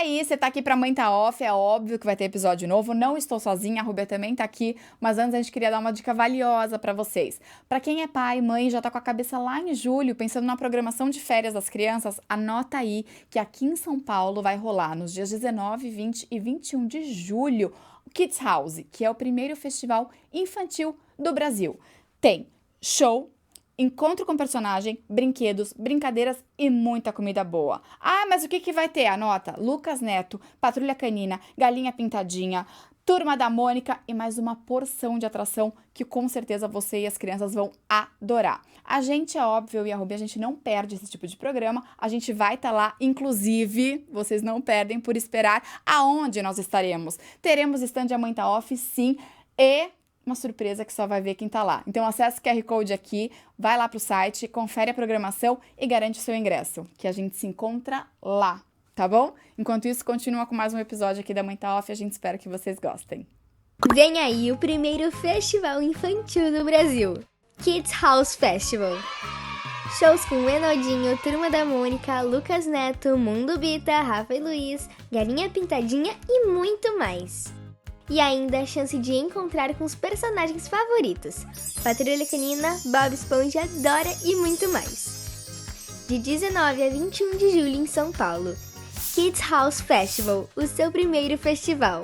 aí, você tá aqui pra Mãe Tá Off, é óbvio que vai ter episódio novo, não estou sozinha, a Rubia também tá aqui, mas antes a gente queria dar uma dica valiosa pra vocês. Pra quem é pai, mãe, já tá com a cabeça lá em julho, pensando na programação de férias das crianças, anota aí que aqui em São Paulo vai rolar nos dias 19, 20 e 21 de julho o Kids House, que é o primeiro festival infantil do Brasil. Tem show, encontro com personagem, brinquedos, brincadeiras e muita comida boa. Ah, mas o que vai ter? Anota: Lucas Neto, Patrulha Canina, Galinha Pintadinha, Turma da Mônica e mais uma porção de atração que com certeza você e as crianças vão adorar. A gente, é óbvio, eu e a Ruby, a gente não perde esse tipo de programa, a gente vai estar lá, inclusive, vocês não perdem por esperar aonde nós estaremos. Teremos stand A Mãe Tá Off, sim, e uma surpresa que só vai ver quem tá lá. Então acesse o QR Code aqui, vai lá pro site, confere a programação e garante o seu ingresso, que a gente se encontra lá, tá bom? Enquanto isso, continua com mais um episódio aqui da Mãe Tá Off, a gente espera que vocês gostem. Vem aí o primeiro festival infantil do Brasil, Kids House Festival. Shows com Enodinho, Turma da Mônica, Lucas Neto, Mundo Bita, Rafa e Luiz, Galinha Pintadinha e muito mais. E ainda a chance de encontrar com os personagens favoritos, Patrulha Canina, Bob Esponja, Dora e muito mais. De 19 a 21 de julho em São Paulo, Kids House Festival, o seu primeiro festival.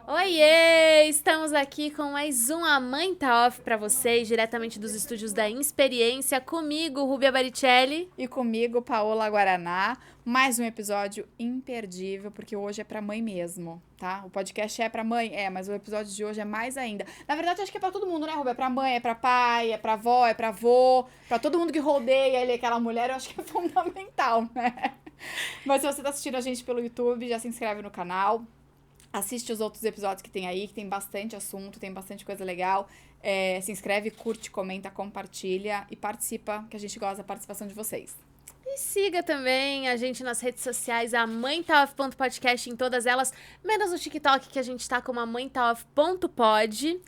Oiê! Estamos aqui com mais um A Mãe Tá Off pra vocês, diretamente dos estúdios da Insperiência, comigo, Rubia Baricelli. E comigo, Paola Guaraná, mais um episódio imperdível, porque hoje é pra mãe mesmo, tá? O podcast é pra mãe, mas o episódio de hoje é mais ainda. Na verdade, acho que é pra todo mundo, né, Rubia? É pra mãe, é pra pai, é pra avó, é pra avô, pra todo mundo que rodeia ele, aquela mulher, eu acho que é fundamental, né? Mas se você tá assistindo a gente pelo YouTube, já se inscreve no canal. Assiste os outros episódios que tem aí, que tem bastante assunto, tem bastante coisa legal. Se inscreve, curte, comenta, compartilha e participa, que a gente gosta da participação de vocês. E siga também a gente nas redes sociais, a mãetaoff.podcast em todas elas, menos no TikTok, que a gente tá como a mãetaoff.pod.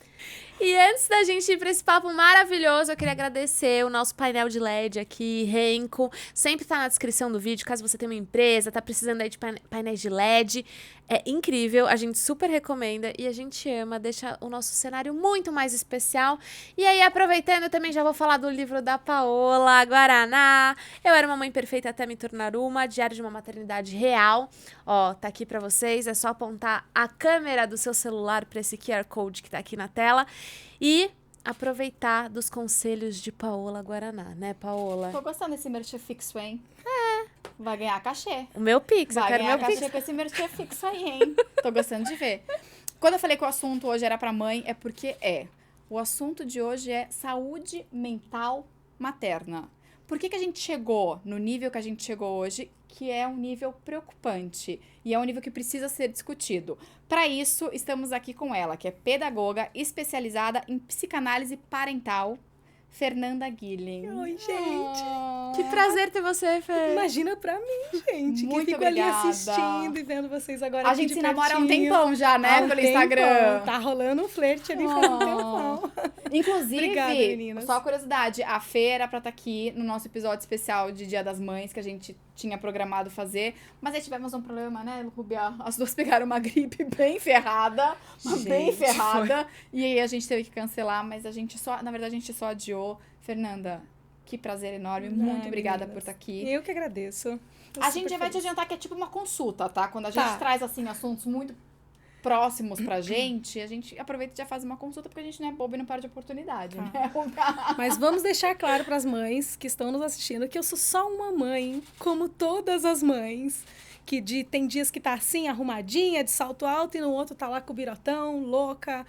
E antes da gente ir pra esse papo maravilhoso, eu queria agradecer o nosso painel de LED aqui, Renko. Sempre tá na descrição do vídeo, caso você tenha uma empresa, tá precisando aí de painéis de LED. É incrível, a gente super recomenda e a gente ama, deixa o nosso cenário muito mais especial. E aí, aproveitando, eu também já vou falar do livro da Paola Guaraná. Eu era uma mãe perfeita até me tornar uma, Diário de uma Maternidade Real. Ó, tá aqui pra vocês, é só apontar a câmera do seu celular pra esse QR Code que tá aqui na tela. E aproveitar dos conselhos de Paola Guaraná, né, Paola? Tô gostando desse merchan fixo, hein? Vai ganhar cachê. O meu Pix, eu Vai quero ganhar meu cachê Pix. com esse merchan fixo aí, hein? Tô gostando de ver. Quando eu falei que o assunto hoje era pra mãe, é porque o assunto de hoje é saúde mental materna. Por que a gente chegou no nível que a gente chegou hoje, que é um nível preocupante e é um nível que precisa ser discutido? Para isso, estamos aqui com ela, que é pedagoga especializada em psicanálise parental, Fernanda Guilhem. Oi, gente. Que prazer ter você, Fê. Imagina pra mim, gente. Muito que fico obrigada. ali assistindo e vendo vocês agora A aqui gente de se namora há um pertinho. tempão já, né? Há um Pelo tempão. Instagram. Tá rolando um flerte ali faz um tempão. Inclusive, Obrigada, meninas. só curiosidade, a Fê era pra estar aqui no nosso episódio especial de Dia das Mães, que a gente tinha programado fazer, mas aí tivemos um problema, né, Rubia? As duas pegaram uma gripe bem ferrada, e aí a gente teve que cancelar, mas na verdade a gente só adiou. Fernanda, que prazer enorme, muito obrigada por estar aqui. Eu que agradeço. Tô A super gente já vai te feliz. adiantar que é tipo uma consulta, tá? Quando a gente traz, assim, assuntos muito próximos pra gente, a gente aproveita e já faz uma consulta, porque a gente não é bobo e não perde oportunidade, né? Mas vamos deixar claro pras mães que estão nos assistindo que eu sou só uma mãe, como todas as mães, que tem dias que tá assim, arrumadinha, de salto alto, e no outro tá lá com o birotão, louca,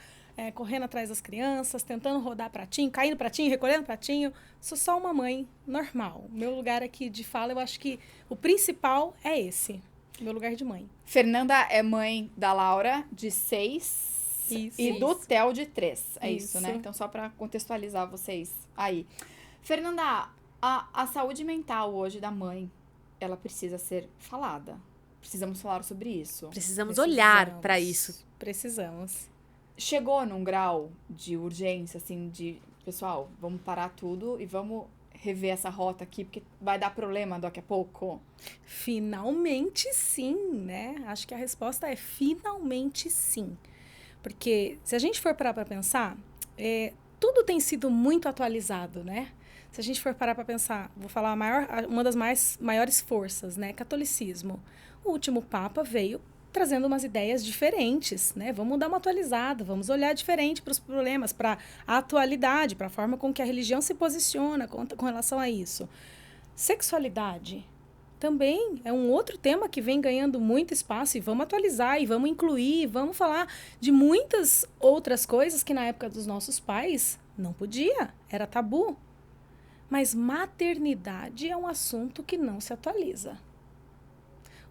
correndo atrás das crianças, tentando rodar pratinho, caindo pratinho, recolhendo pratinho. Sou só uma mãe normal. Meu lugar aqui de fala, eu acho que o principal é esse. Meu lugar de mãe. Fernanda é mãe da Laura, de 6, Isso. e do Theo, de 3. É isso, Isso. né? Então, só pra contextualizar vocês aí. Fernanda, a saúde mental hoje da mãe, ela precisa ser falada. precisamos falar sobre isso. Precisamos olhar pra isso. Precisamos. Chegou num grau de urgência, assim, de... Pessoal, vamos parar tudo e vamos rever essa rota aqui, porque vai dar problema daqui a pouco? Finalmente sim, né? Acho que a resposta é finalmente sim. Porque se a gente for parar para pensar, tudo tem sido muito atualizado, né? Se a gente for parar para pensar, vou falar uma das maiores forças, né? Catolicismo. O último Papa veio trazendo umas ideias diferentes, né? Vamos dar uma atualizada, vamos olhar diferente para os problemas, para a atualidade, para a forma com que a religião se posiciona com relação a isso. Sexualidade também é um outro tema que vem ganhando muito espaço e vamos atualizar e vamos incluir, vamos falar de muitas outras coisas que na época dos nossos pais não podia, era tabu. Mas maternidade é um assunto que não se atualiza.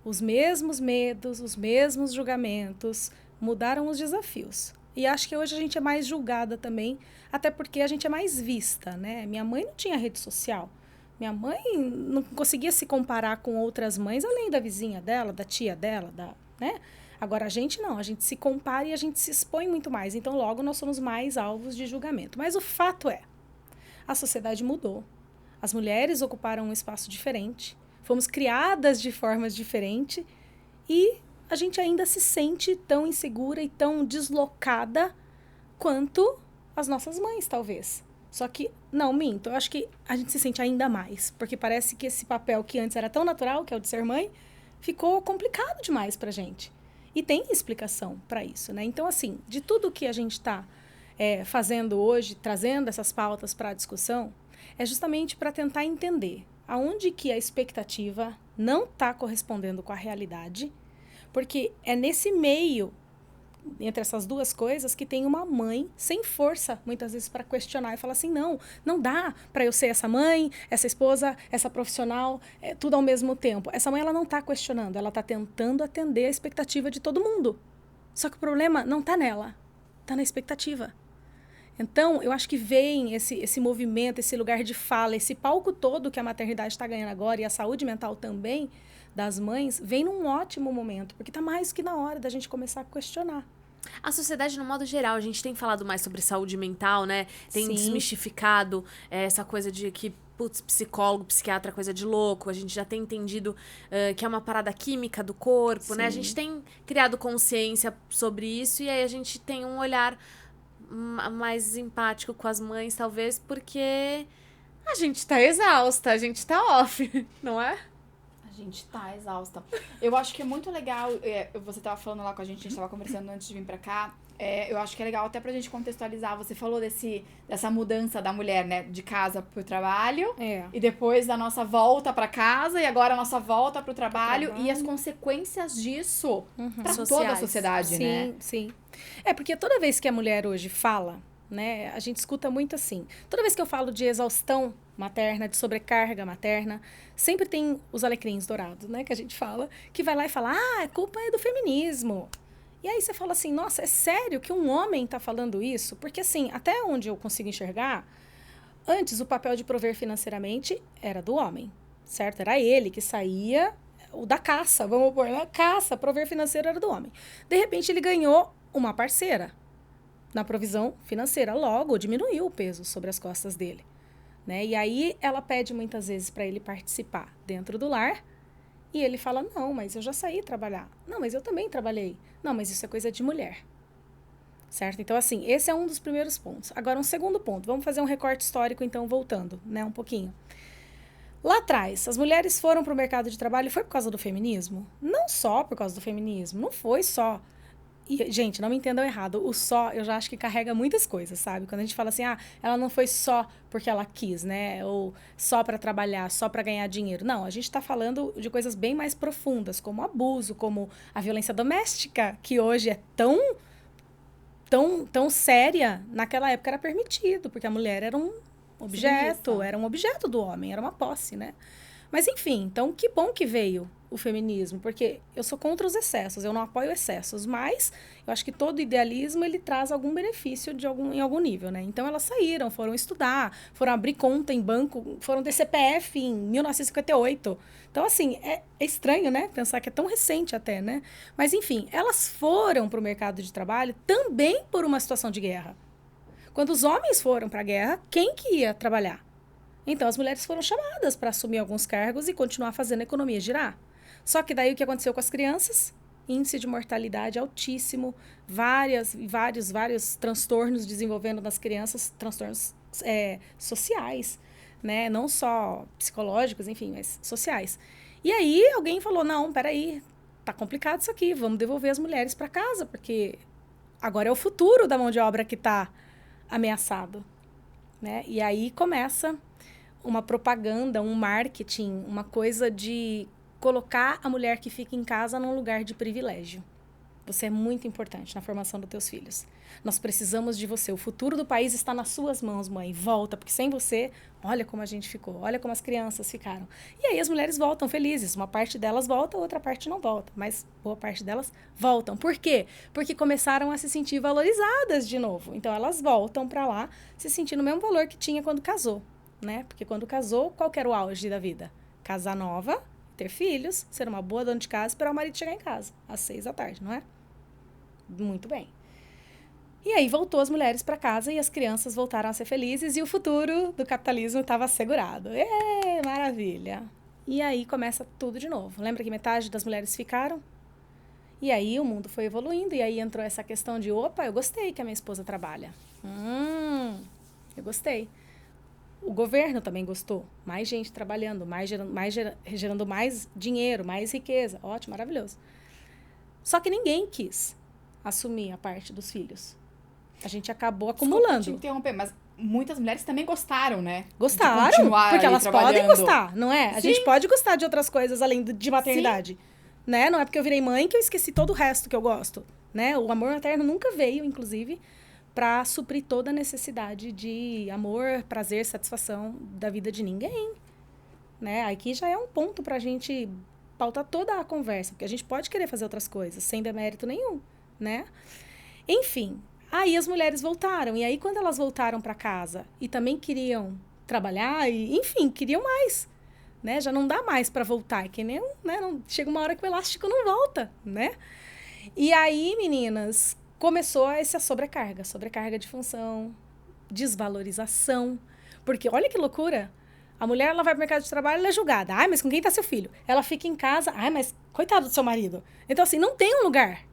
Os mesmos medos, os mesmos julgamentos, mudaram os desafios. E acho que hoje a gente é mais julgada também, até porque a gente é mais vista, né? Minha mãe não tinha rede social. Minha mãe não conseguia se comparar com outras mães, além da vizinha dela, da tia dela, né? Agora, a gente não, a gente se compara e a gente se expõe muito mais. Então, logo, nós somos mais alvos de julgamento. Mas o fato é, a sociedade mudou. As mulheres ocuparam um espaço diferente. Fomos criadas de formas diferentes e a gente ainda se sente tão insegura e tão deslocada quanto as nossas mães, talvez. Só que, não, minto, eu acho que a gente se sente ainda mais, porque parece que esse papel que antes era tão natural, que é o de ser mãe, ficou complicado demais pra gente. E tem explicação para isso, né? Então, assim, de tudo que a gente está fazendo hoje, trazendo essas pautas para a discussão, é justamente para tentar entender aonde que a expectativa não está correspondendo com a realidade, porque é nesse meio, entre essas duas coisas, que tem uma mãe sem força, muitas vezes, para questionar e falar assim, não dá para eu ser essa mãe, essa esposa, essa profissional, tudo ao mesmo tempo. Essa mãe, ela não está questionando, ela está tentando atender a expectativa de todo mundo. Só que o problema não está nela, está na expectativa. Então, eu acho que vem esse movimento, esse lugar de fala, esse palco todo que a maternidade está ganhando agora e a saúde mental também das mães, vem num ótimo momento, porque está mais do que na hora da gente começar a questionar. A sociedade, no modo geral, a gente tem falado mais sobre saúde mental, né? Tem Sim. desmistificado essa coisa de que, putz, psicólogo, psiquiatra, coisa de louco. A gente já tem entendido que é uma parada química do corpo, né? A gente tem criado consciência sobre isso e aí a gente tem um olhar mais empático com as mães, talvez, porque a gente tá exausta, a gente tá off, não é? A gente tá exausta. Eu acho que é muito legal, você tava falando lá com a gente tava conversando antes de vir pra cá, eu acho que é legal até pra gente contextualizar, você falou dessa mudança da mulher, né, de casa pro trabalho, e depois da nossa volta pra casa, e agora a nossa volta pro trabalho, e as consequências disso pra toda a sociedade, né? Sim. Porque toda vez que a mulher hoje fala, né, a gente escuta muito assim. Toda vez que eu falo de exaustão materna, de sobrecarga materna, sempre tem os alecrins dourados, né, que a gente fala, que vai lá e fala, a culpa é do feminismo. E aí você fala assim, nossa, é sério que um homem tá falando isso? Porque assim, até onde eu consigo enxergar, antes o papel de prover financeiramente era do homem, certo? Era ele que saía, o da caça, vamos pôr, na caça, prover financeiro era do homem. De repente ele ganhou uma parceira na provisão financeira, logo diminuiu o peso sobre as costas dele, né? E aí ela pede muitas vezes para ele participar dentro do lar e ele fala, não, mas eu já saí trabalhar. Não, mas eu também trabalhei. Não, mas isso é coisa de mulher, certo? Então, assim, esse é um dos primeiros pontos. Agora, um segundo ponto, vamos fazer um recorte histórico, então, voltando, né, um pouquinho. Lá atrás, as mulheres foram para o mercado de trabalho, foi por causa do feminismo? Não só por causa do feminismo, não foi só. E, gente, não me entendam errado, o só, eu já acho que carrega muitas coisas, sabe? Quando a gente fala assim, ela não foi só porque ela quis, né? Ou só para trabalhar, só para ganhar dinheiro. Não, a gente está falando de coisas bem mais profundas, como abuso, como a violência doméstica, que hoje é tão séria, naquela época era permitido, porque a mulher era um objeto, era um objeto do homem, era uma posse, né? Mas, enfim, então, que bom que veio o feminismo, porque eu sou contra os excessos, eu não apoio excessos, mas eu acho que todo idealismo, ele traz algum benefício em algum nível, né? Então, elas saíram, foram estudar, foram abrir conta em banco, foram ter CPF em 1958. Então, assim, é estranho, né? Pensar que é tão recente até, né? Mas, enfim, elas foram para o mercado de trabalho também por uma situação de guerra. Quando os homens foram para a guerra, quem que ia trabalhar? Então, as mulheres foram chamadas para assumir alguns cargos e continuar fazendo a economia girar. Só que daí o que aconteceu com as crianças? Índice de mortalidade altíssimo, vários transtornos desenvolvendo nas crianças, transtornos sociais, né? Não só psicológicos, enfim, mas sociais. E aí alguém falou, não, peraí, tá complicado isso aqui, vamos devolver as mulheres para casa, porque agora é o futuro da mão de obra que está ameaçado, né? E aí começa uma propaganda, um marketing, uma coisa de colocar a mulher que fica em casa num lugar de privilégio. Você é muito importante na formação dos teus filhos. Nós precisamos de você. O futuro do país está nas suas mãos, mãe. Volta, porque sem você, olha como a gente ficou, olha como as crianças ficaram. E aí as mulheres voltam felizes. Uma parte delas volta, outra parte não volta. Mas boa parte delas voltam. Por quê? Porque começaram a se sentir valorizadas de novo. Então elas voltam para lá se sentindo o mesmo valor que tinha quando casou, né? Porque quando casou, qual que era o auge da vida? Casar nova, ter filhos, ser uma boa dona de casa, esperar o marido chegar em casa às 6 da tarde, não é? Muito bem. E aí voltou as mulheres para casa e as crianças voltaram a ser felizes e o futuro do capitalismo estava assegurado. Maravilha! E aí começa tudo de novo. Lembra que metade das mulheres ficaram? E aí o mundo foi evoluindo e aí entrou essa questão de, opa, eu gostei que a minha esposa trabalha. Eu gostei. O governo também gostou. Mais gente trabalhando, gerando mais dinheiro, mais riqueza. Ótimo, maravilhoso. Só que ninguém quis assumir a parte dos filhos. A gente acabou acumulando. Desculpa te interromper, mas muitas mulheres também gostaram, né? Gostaram, porque elas podem gostar, não é? A gente pode gostar de outras coisas além de maternidade. Né? Não é porque eu virei mãe que eu esqueci todo o resto que eu gosto. Né? O amor materno nunca veio, inclusive, para suprir toda a necessidade de amor, prazer, satisfação da vida de ninguém. Né? Aqui já é um ponto para a gente pautar toda a conversa, porque a gente pode querer fazer outras coisas, sem demérito nenhum, né? Enfim, aí as mulheres voltaram, e aí quando elas voltaram para casa e também queriam trabalhar, e, enfim, queriam mais, né? Já não dá mais para voltar, é que nem, né? Chega uma hora que o elástico não volta, né? E aí, meninas, começou essa sobrecarga de função, desvalorização. Porque olha que loucura. A mulher, ela vai pro mercado de trabalho, ela é julgada. Ai, mas com quem tá seu filho? Ela fica em casa. Ai, mas coitado do seu marido. Então, assim, não tem um lugar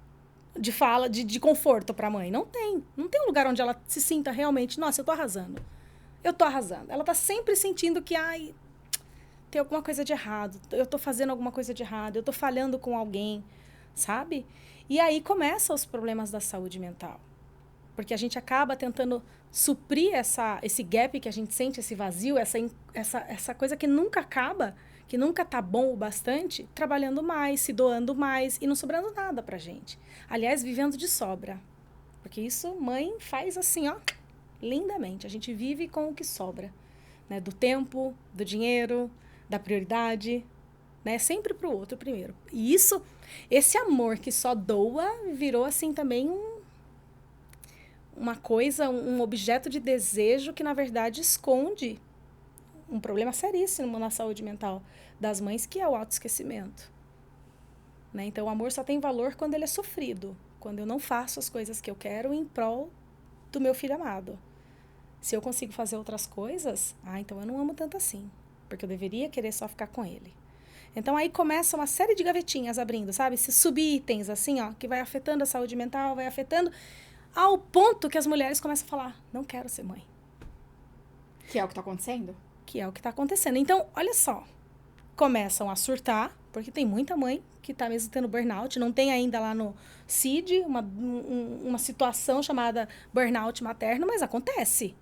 de fala, de conforto pra mãe. Não tem. Não tem um lugar onde ela se sinta realmente, nossa, eu tô arrasando. Eu tô arrasando. Ela tá sempre sentindo que, ai, tem alguma coisa de errado. Eu tô fazendo alguma coisa de errado. Eu tô falhando com alguém, sabe? E aí começam os problemas da saúde mental. Porque a gente acaba tentando suprir esse gap que a gente sente, esse vazio, essa coisa que nunca acaba, que nunca tá bom o bastante, trabalhando mais, se doando mais e não sobrando nada pra gente. Aliás, vivendo de sobra. Porque isso, mãe, faz assim, ó, lindamente. A gente vive com o que sobra. Né? Do tempo, do dinheiro, da prioridade, né? Sempre pro outro primeiro. E isso, esse amor que só doa, virou assim também uma coisa, um objeto de desejo que, na verdade, esconde um problema seríssimo na saúde mental das mães, que é o autoesquecimento. Né? Então, o amor só tem valor quando ele é sofrido, quando eu não faço as coisas que eu quero em prol do meu filho amado. Se eu consigo fazer outras coisas, então eu não amo tanto assim, porque eu deveria querer só ficar com ele. Então, aí começa uma série de gavetinhas abrindo, sabe? Esses subitens, assim, ó, que vai afetando a saúde mental, vai afetando, ao ponto que as mulheres começam a falar, não quero ser mãe. Que é o que tá acontecendo? Que é o que tá acontecendo. Então, olha só, começam a surtar, porque tem muita mãe que tá mesmo tendo burnout, não tem ainda lá no CID uma situação chamada burnout materno, mas acontece.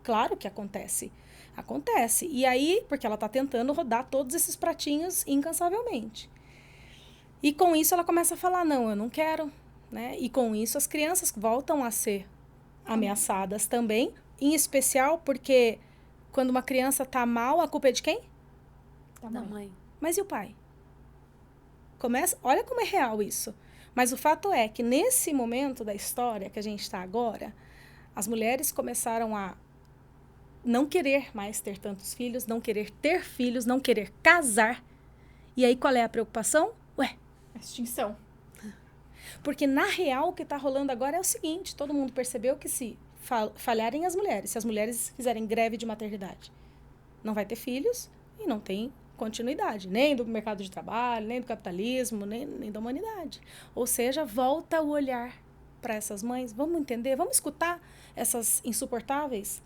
Claro que acontece. Acontece. E aí, porque ela tá tentando rodar todos esses pratinhos incansavelmente. E com isso ela começa a falar, não, eu não quero. Né? E com isso as crianças voltam a ser ameaçadas também, em especial porque quando uma criança tá mal, a culpa é de quem? Da Da mãe. mãe. Mas e o pai? Olha como é real isso. Mas o fato é que nesse momento da história que a gente está agora, as mulheres começaram a não querer mais ter tantos filhos, não querer ter filhos, não querer casar. E aí qual é a preocupação? Ué, Extinção. porque na real o que está rolando agora é o seguinte, todo mundo percebeu que se falharem as mulheres, se as mulheres fizerem greve de maternidade, não vai ter filhos e não tem continuidade, nem do mercado de trabalho, nem do capitalismo, nem da humanidade. Ou seja, volta o olhar para essas mães. Vamos entender, vamos escutar essas insuportáveis?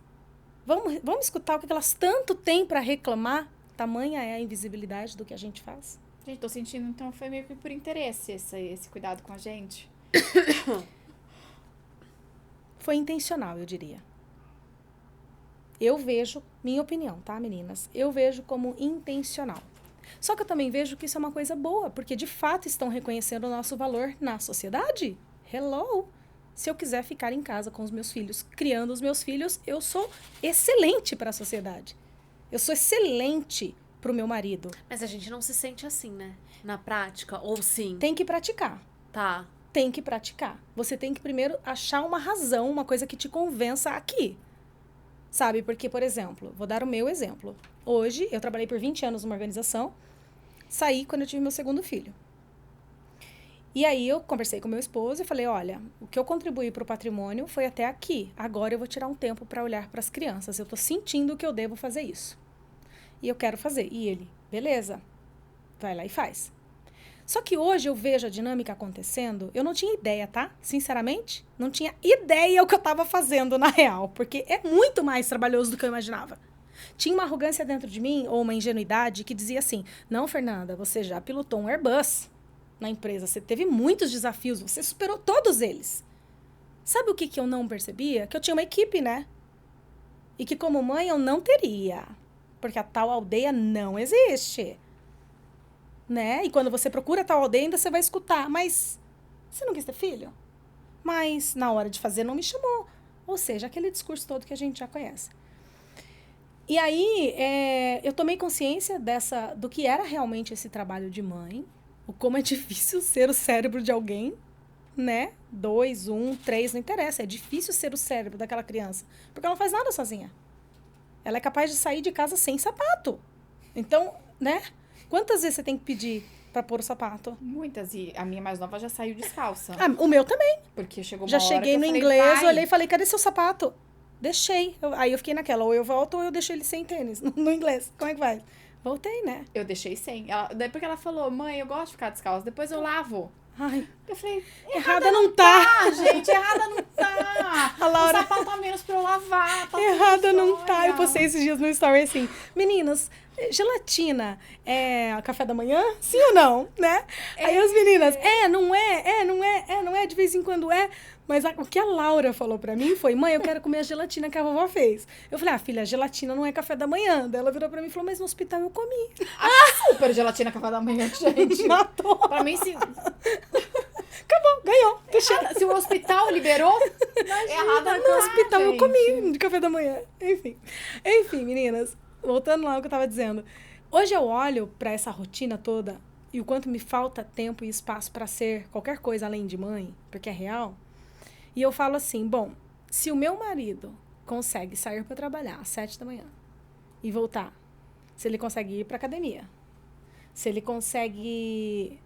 Vamos escutar o que elas tanto têm para reclamar? Tamanha é a invisibilidade do que a gente faz. Gente, tô sentindo, então foi meio que por interesse esse cuidado com a gente. Foi intencional, eu diria. Eu vejo, minha opinião, tá, meninas? Eu vejo como intencional. Só que eu também vejo que isso é uma coisa boa, porque de fato estão reconhecendo o nosso valor na sociedade. Hello! Se eu quiser ficar em casa com os meus filhos, criando os meus filhos, eu sou excelente para a sociedade. Eu sou excelente para o meu marido. Mas a gente não se sente assim, né? Na prática, ou sim? Tem que praticar. Tá. Tem que praticar. Você tem que primeiro achar uma razão, uma coisa que te convença aqui. Sabe? Porque, por exemplo, vou dar o meu exemplo. Hoje, eu trabalhei por 20 anos numa organização, saí quando eu tive meu segundo filho. E aí eu conversei com meu esposo e falei, olha, o que eu contribuí para o patrimônio foi até aqui. Agora eu vou tirar um tempo para olhar para as crianças. Eu estou sentindo que eu devo fazer isso. E eu quero fazer. E ele, beleza, vai lá e faz. Só que hoje eu vejo a dinâmica acontecendo, eu não tinha ideia, tá? Sinceramente, não tinha ideia o que eu estava fazendo na real, porque é muito mais trabalhoso do que eu imaginava. Tinha uma arrogância dentro de mim, ou uma ingenuidade, que dizia assim, não, Fernanda, você já pilotou um Airbus na empresa, você teve muitos desafios, você superou todos eles. Sabe o que eu não percebia? Que eu tinha uma equipe, né? E que como mãe eu não teria, porque a tal aldeia não existe. Né? E quando você procura tal aldeia, ainda você vai escutar. Mas você não quis ter filho? Mas na hora de fazer não me chamou. Ou seja, aquele discurso todo que a gente já conhece. E aí, eu tomei consciência do que era realmente esse trabalho de mãe. O como é difícil ser o cérebro de alguém, né? 2, 1, 3, não interessa. É difícil ser o cérebro daquela criança. Porque ela não faz nada sozinha. Ela é capaz de sair de casa sem sapato. Então, né? Quantas vezes você tem que pedir pra pôr o sapato? Muitas, e a minha mais nova já saiu descalça. Ah, o meu também. Porque chegou uma Já hora cheguei que eu no falei, inglês, vai. olhei e falei, cadê seu sapato? Deixei. Aí eu fiquei naquela, ou eu volto ou eu deixo ele sem tênis, no inglês. Como é que vai? Voltei, né? Eu deixei sem. Daí porque ela falou, mãe, eu gosto de ficar descalça, depois eu lavo. Ai, Eu falei, errada não tá. ah, gente, errada não tá. A Laura- O sapato a menos pra eu lavar. Tá Errada tudo não tá. Eu jóia. postei esses dias no story assim, meninas, gelatina é café da manhã? Sim ou não? Né? Aí as meninas, não é, de vez em quando é. Mas o que a Laura falou pra mim foi, mãe, eu quero comer a gelatina que a vovó fez. Eu falei, filha, a gelatina não é café da manhã. Daí ela virou pra mim e falou, mas no hospital eu comi. Super gelatina café da manhã, gente. Matou. Pra mim, se, Acabou, ganhou. se o hospital liberou, errada não No tá, hospital eu gente. comi de café da manhã. Enfim, meninas, voltando lá ao que eu tava dizendo. Hoje eu olho pra essa rotina toda e o quanto me falta tempo e espaço pra ser qualquer coisa além de mãe, porque é real. E eu falo assim, bom, se o meu marido consegue sair pra trabalhar às 7 da manhã e voltar, se ele consegue ir pra academia, se ele consegue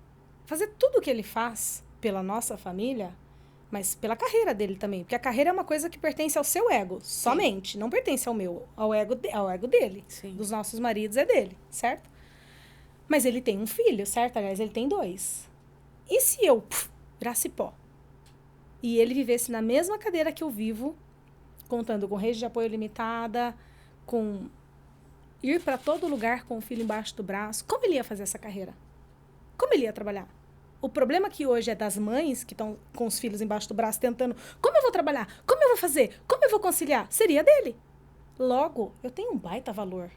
fazer tudo o que ele faz pela nossa família, mas pela carreira dele também. Porque a carreira é uma coisa que pertence ao seu ego, somente. Não pertence ao meu, ao ego dele. Sim. Dos nossos maridos é dele, certo? Mas ele tem um filho, certo? Aliás, ele tem 2. E se eu virasse pó? E ele vivesse na mesma cadeira que eu vivo, contando com rede de apoio limitada, com ir para todo lugar com o filho embaixo do braço, como ele ia fazer essa carreira? Como ele ia trabalhar? O problema que hoje é das mães que estão com os filhos embaixo do braço tentando, como eu vou trabalhar? Como eu vou fazer? Como eu vou conciliar? Seria dele. Logo, eu tenho um baita valor.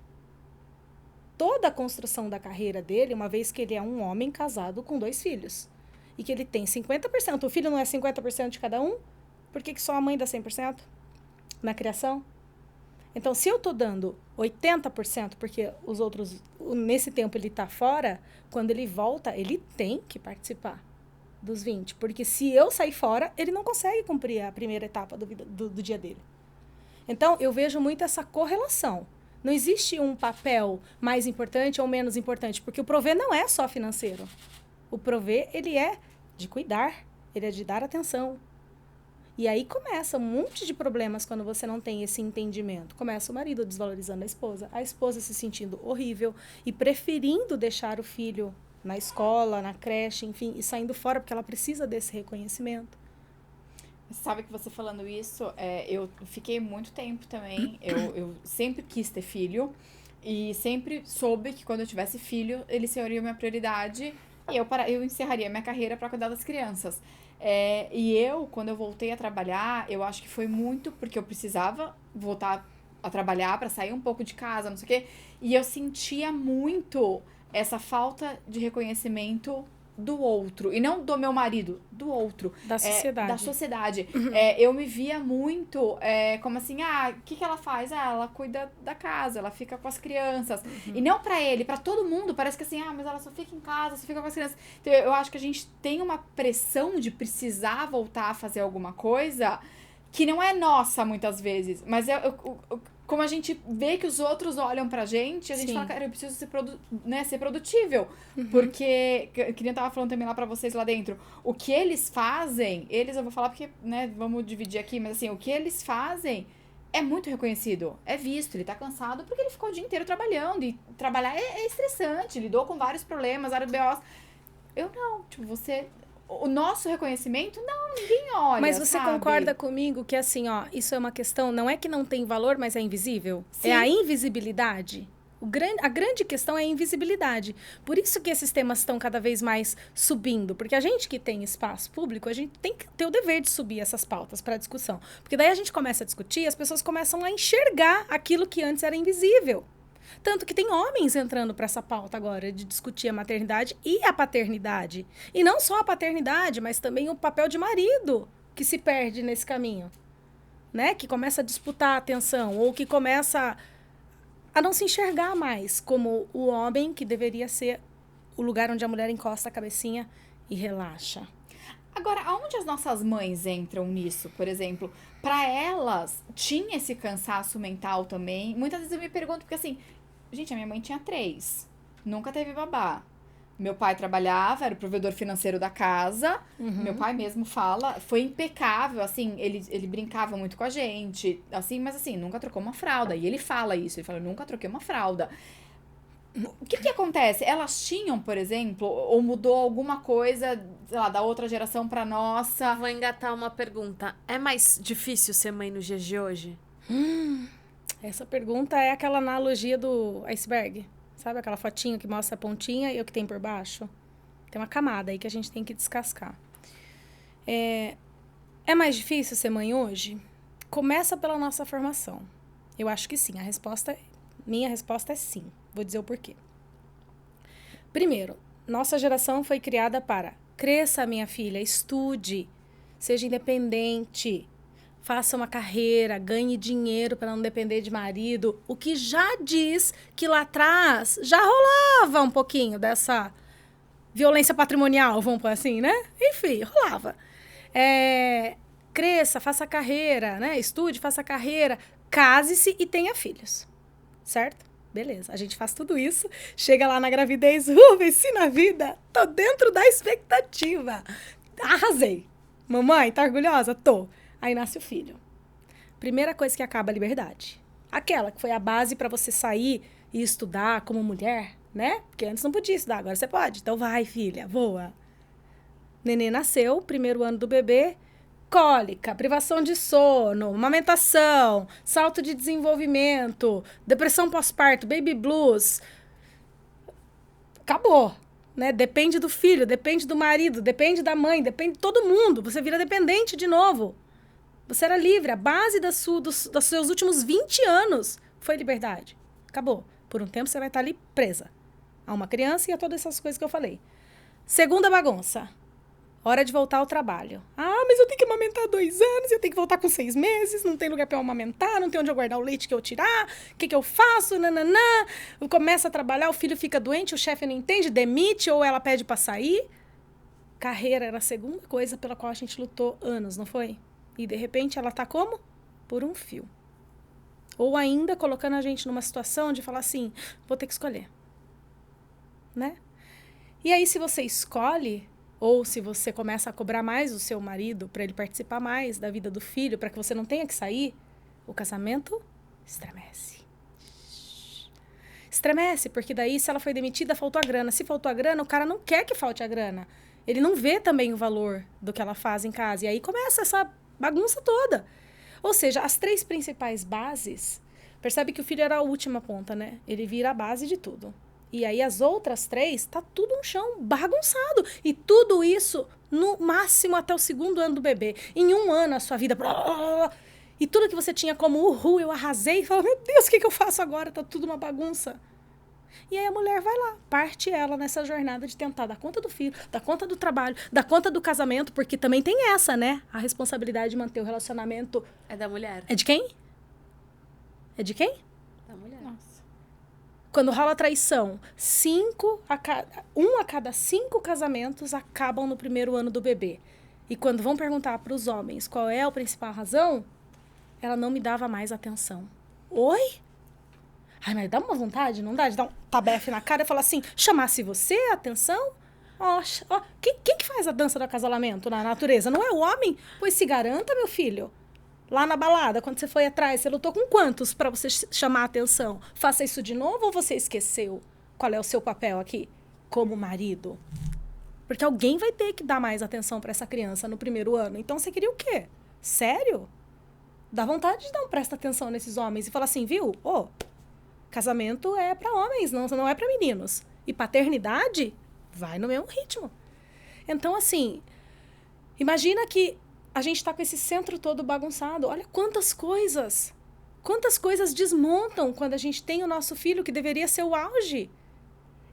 Toda a construção da carreira dele, uma vez que ele é um homem casado com 2 filhos, e que ele tem 50%, o filho não é 50% de cada um, por que só a mãe dá 100% na criação? Então, se eu tô dando 80%, porque os outros, nesse tempo ele tá fora, quando ele volta, ele tem que participar dos 20%. Porque se eu sair fora, ele não consegue cumprir a primeira etapa do dia dele. Então, eu vejo muito essa correlação. Não existe um papel mais importante ou menos importante, porque o prover não é só financeiro. O prover, ele é de cuidar, ele é de dar atenção. E aí começa um monte de problemas quando você não tem esse entendimento. Começa o marido desvalorizando a esposa se sentindo horrível e preferindo deixar o filho na escola, na creche, enfim, e saindo fora porque ela precisa desse reconhecimento. Sabe que você falando isso, eu fiquei muito tempo também, eu sempre quis ter filho e sempre soube que quando eu tivesse filho, ele seria minha prioridade e eu encerraria minha carreira para cuidar das crianças. Quando eu voltei a trabalhar, eu acho que foi muito porque eu precisava voltar a trabalhar para sair um pouco de casa, não sei o quê, e eu sentia muito essa falta de reconhecimento do outro, e não do meu marido, do outro. Da sociedade. Da sociedade. Eu me via muito como assim, o que ela faz? Ela cuida da casa, ela fica com as crianças. E não pra ele, pra todo mundo, parece que assim, mas ela só fica em casa, só fica com as crianças. Então, eu acho que a gente tem uma pressão de precisar voltar a fazer alguma coisa que não é nossa, muitas vezes, mas como a gente vê que os outros olham pra gente, a gente fala, cara, eu preciso ser produtível. Porque, que nem eu tava falando também lá pra vocês lá dentro, o que eles fazem, eu vou falar porque, né, vamos dividir aqui, mas assim, o que eles fazem é muito reconhecido, é visto, ele tá cansado porque ele ficou o dia inteiro trabalhando, e trabalhar é estressante, lidou com vários problemas, vários BOs. Eu não, o nosso reconhecimento, ninguém olha, mas você sabe? concorda comigo que assim, isso é uma questão, não é que não tem valor, mas é invisível? Sim. É a invisibilidade. A grande questão é a invisibilidade. Por isso que esses temas estão cada vez mais subindo. Porque a gente que tem espaço público, a gente tem que ter o dever de subir essas pautas para discussão. Porque daí a gente começa a discutir e as pessoas começam a enxergar aquilo que antes era invisível. Tanto que tem homens entrando para essa pauta agora de discutir a maternidade e a paternidade. E não só a paternidade, mas também o papel de marido que se perde nesse caminho. Né? Que começa a disputar a atenção ou que começa a não se enxergar mais como o homem que deveria ser o lugar onde a mulher encosta a cabecinha e relaxa. Agora, aonde as nossas mães entram nisso, por exemplo? Para elas, tinha esse cansaço mental também. Muitas vezes eu me pergunto, porque assim, gente, a minha mãe tinha 3, nunca teve babá. Meu pai trabalhava, era o provedor financeiro da casa. Meu pai mesmo fala, foi impecável, assim, ele brincava muito com a gente, assim, mas assim, nunca trocou uma fralda. E ele fala isso, ele fala, nunca troquei uma fralda. O que acontece? Elas tinham, por exemplo, ou mudou alguma coisa, sei lá, da outra geração pra nossa? Vou engatar uma pergunta. É mais difícil ser mãe nos dias de hoje? Essa pergunta é aquela analogia do iceberg. Sabe aquela fotinha que mostra a pontinha e o que tem por baixo? Tem uma camada aí que a gente tem que descascar. É mais difícil ser mãe hoje? Começa pela nossa formação. Eu acho que sim. Minha resposta é sim. Vou dizer o porquê. Primeiro, nossa geração foi criada para cresça, minha filha, estude, seja independente, faça uma carreira, ganhe dinheiro para não depender de marido, o que já diz que lá atrás já rolava um pouquinho dessa violência patrimonial, vamos pôr assim, né? Enfim, rolava. Cresça, faça carreira, né? Estude, faça carreira, case-se e tenha filhos, certo? Beleza, a gente faz tudo isso, chega lá na gravidez, venci na vida, tô dentro da expectativa, arrasei. Mamãe, tá orgulhosa? Tô. Aí nasce o filho. Primeira coisa que acaba a liberdade. Aquela que foi a base para você sair e estudar como mulher, né? Porque antes não podia estudar, agora você pode. Então vai, filha, voa. Nenê nasceu, primeiro ano do bebê, cólica, privação de sono, amamentação, salto de desenvolvimento, depressão pós-parto, baby blues. Acabou. Né? Depende do filho, depende do marido, depende da mãe, depende de todo mundo. Você vira dependente de novo. Você era livre. A base dos seus últimos 20 anos foi liberdade. Acabou. Por um tempo você vai estar ali presa a uma criança e a todas essas coisas que eu falei. Segunda bagunça. Hora de voltar ao trabalho. Mas eu tenho que amamentar há 2 anos, eu tenho que voltar com 6 meses, não tem lugar pra eu amamentar, não tem onde eu guardar o leite que eu tirar, o que eu faço, nananã. Eu começo a trabalhar, o filho fica doente, o chefe não entende, demite ou ela pede pra sair. Carreira era a segunda coisa pela qual a gente lutou anos, não foi? E, de repente, ela tá como? Por um fio. Ou ainda colocando a gente numa situação de falar assim, vou ter que escolher. Né? E aí, se você escolhe, ou se você começa a cobrar mais o seu marido para ele participar mais da vida do filho, para que você não tenha que sair, o casamento estremece. Estremece, porque daí, se ela foi demitida, faltou a grana. Se faltou a grana, o cara não quer que falte a grana. Ele não vê também o valor do que ela faz em casa. E aí começa essa bagunça toda. Ou seja, as 3 principais bases, percebe que o filho era a última ponta, né? Ele vira a base de tudo. E aí as outras 3, tá tudo um chão bagunçado. E tudo isso, no máximo, até o 2º ano do bebê. Em 1 ano, a sua vida... Blá, blá, blá, e tudo que você tinha como uhul, eu arrasei. E fala, meu Deus, o que eu faço agora? Tá tudo uma bagunça. E aí a mulher vai lá, parte ela nessa jornada de tentar dar conta do filho, dar conta do trabalho, dar conta do casamento, porque também tem essa, né? A responsabilidade de manter o relacionamento... É da mulher. É de quem? É de quem? Da mulher. Nossa. Quando rola traição, 1 a cada 5 casamentos acabam no 1º ano do bebê. E quando vão perguntar para os homens qual é a principal razão, ela não me dava mais atenção. Oi? Ai, mas dá uma vontade, não dá? De dar um tabefe na cara e falar assim, chamasse você a atenção? Ó, quem que faz a dança do acasalamento na natureza? Não é o homem? Pois se garanta, meu filho. Lá na balada, quando você foi atrás, você lutou com quantos para você chamar a atenção? Faça isso de novo ou você esqueceu qual é o seu papel aqui como marido? Porque alguém vai ter que dar mais atenção para essa criança no 1º ano. Então, você queria o quê? Sério? Dá vontade de dar um presta atenção nesses homens e falar assim, viu? Casamento é para homens, não é para meninos. E paternidade vai no mesmo ritmo. Então, assim, imagina que a gente está com esse centro todo bagunçado. Olha quantas coisas desmontam quando a gente tem o nosso filho, que deveria ser o auge.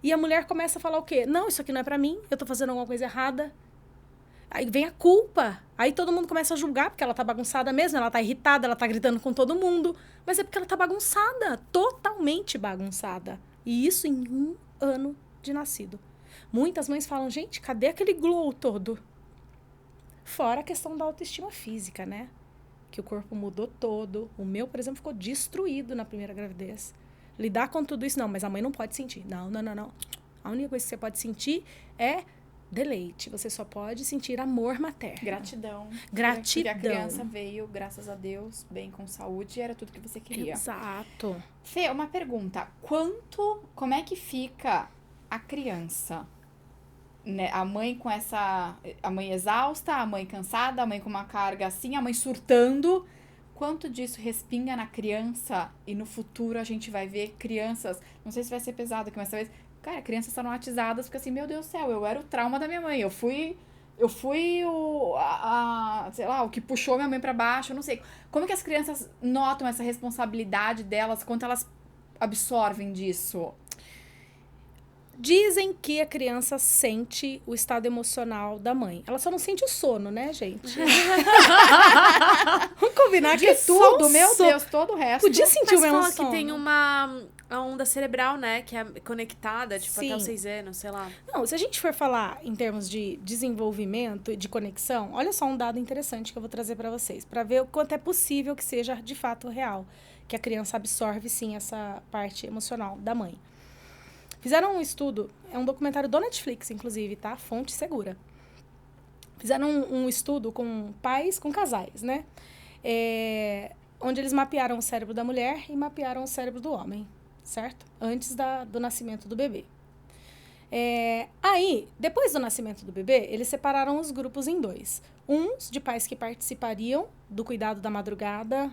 E a mulher começa a falar o quê? Não, isso aqui não é para mim, eu tô fazendo alguma coisa errada. Aí vem a culpa. Aí todo mundo começa a julgar, porque ela tá bagunçada mesmo, ela tá irritada, ela tá gritando com todo mundo. Mas é porque ela tá bagunçada, totalmente bagunçada. E isso em 1 ano de nascido. Muitas mães falam, gente, cadê aquele glow todo? Fora a questão da autoestima física, né? Que o corpo mudou todo. O meu, por exemplo, ficou destruído na primeira gravidez. Lidar com tudo isso, não, mas a mãe não pode sentir. Não. A única coisa que você pode sentir é deleite. Você só pode sentir amor materno. Gratidão. Gratidão. Porque a criança veio, graças a Deus, bem com saúde, e era tudo que você queria. Exato. Fê, uma pergunta. Como é que fica a criança? Né? A mãe com essa... A mãe exausta, a mãe cansada, a mãe com uma carga assim, a mãe surtando. Quanto disso respinga na criança e no futuro a gente vai ver crianças... Não sei se vai ser pesado aqui, mas talvez... Cara, crianças traumatizadas, porque assim, meu Deus do céu, eu era o trauma da minha mãe. Eu fui sei lá, o que puxou minha mãe pra baixo, eu não sei. Como que as crianças notam essa responsabilidade delas, quanto elas absorvem disso? Dizem que a criança sente o estado emocional da mãe. Ela só não sente o sono, né, gente? Vamos combinar que é tudo, meu Deus, todo o resto. Podia sentir o mesmo fala sono. que tem a onda cerebral, né? Que é conectada, tipo, Sim. até os 6 anos, sei lá. Não, se a gente for falar em termos de desenvolvimento e de conexão, olha só um dado interessante que eu vou trazer para vocês, para ver o quanto é possível que seja de fato real, que a criança absorve, sim, essa parte emocional da mãe. Fizeram um estudo, é um documentário do Netflix, inclusive, tá? Fonte segura. Fizeram um estudo com pais, com casais, né? Onde eles mapearam o cérebro da mulher e mapearam o cérebro do homem, certo? Antes do nascimento do bebê. Aí, depois do nascimento do bebê, eles separaram os grupos em 2. Uns de pais que participariam do cuidado da madrugada,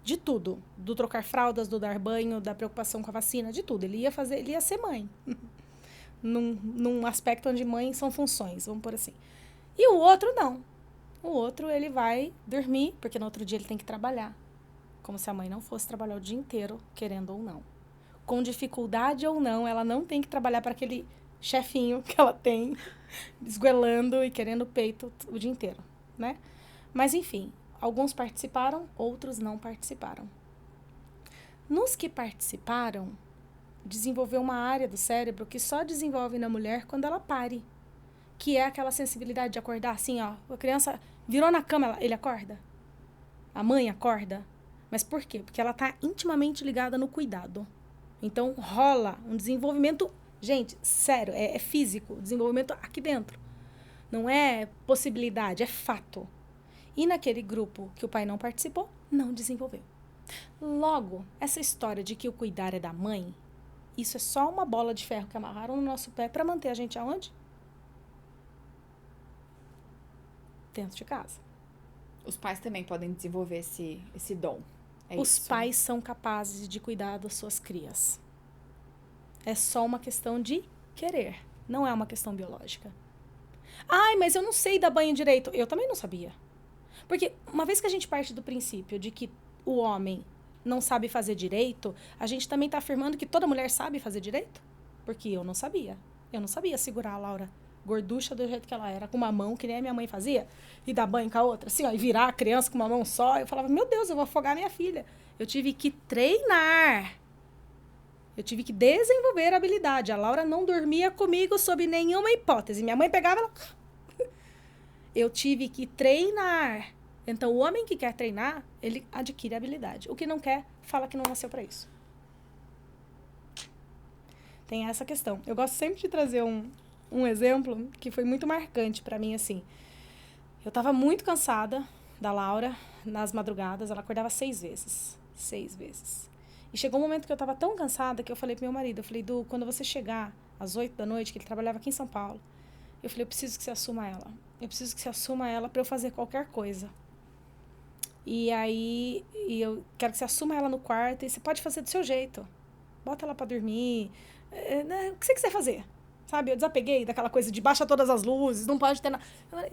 de tudo. Do trocar fraldas, do dar banho, da preocupação com a vacina, de tudo. Ele ia ser mãe. num aspecto onde mães são funções, vamos por assim. E o outro, não. O outro, ele vai dormir, porque no outro dia ele tem que trabalhar. Como se a mãe não fosse trabalhar o dia inteiro, querendo ou não. Com dificuldade ou não, ela não tem que trabalhar para aquele chefinho que ela tem, esguelando e querendo peito o dia inteiro, né? Mas, enfim, alguns participaram, outros não participaram. Nos que participaram, desenvolveu uma área do cérebro que só desenvolve na mulher quando ela pare. Que é aquela sensibilidade de acordar assim, ó. A criança virou na cama, ele acorda. A mãe acorda. Mas por quê? Porque ela está intimamente ligada no cuidado. Então, rola um desenvolvimento, gente, sério, é físico, desenvolvimento aqui dentro. Não é possibilidade, é fato. E naquele grupo que o pai não participou, não desenvolveu. Logo, essa história de que o cuidar é da mãe, isso é só uma bola de ferro que amarraram no nosso pé para manter a gente aonde? Dentro de casa. Os pais também podem desenvolver esse dom. Os pais são capazes de cuidar das suas crias. É só uma questão de querer. Não é uma questão biológica. Ai, mas eu não sei dar banho direito. Eu também não sabia. Porque uma vez que a gente parte do princípio de que o homem não sabe fazer direito, a gente também está afirmando que toda mulher sabe fazer direito? Porque eu não sabia. Eu não sabia segurar a Laura gorducha do jeito que ela era, com uma mão, que nem a minha mãe fazia, e dar banho com a outra, assim, ó, e virar a criança com uma mão só. Eu falava, meu Deus, eu vou afogar minha filha. Eu tive que treinar. Eu tive que desenvolver a habilidade. A Laura não dormia comigo sob nenhuma hipótese. Minha mãe pegava ela... Eu tive que treinar. Então, o homem que quer treinar, ele adquire habilidade. O que não quer, fala que não nasceu para isso. Tem essa questão. Eu gosto sempre de trazer um exemplo que foi muito marcante para mim, assim. Eu estava muito cansada da Laura nas madrugadas. Ela acordava 6 vezes. 6 vezes. E chegou um momento que eu estava tão cansada que eu falei pro meu marido, eu falei, Du, quando você chegar às 8 da noite, que ele trabalhava aqui em São Paulo, eu falei, eu preciso que você assuma ela. Eu preciso que você assuma ela para eu fazer qualquer coisa. E aí, eu quero que você assuma ela no quarto e você pode fazer do seu jeito. Bota ela para dormir. O que você quiser fazer. Sabe? Eu desapeguei daquela coisa de baixa todas as luzes, não pode ter nada.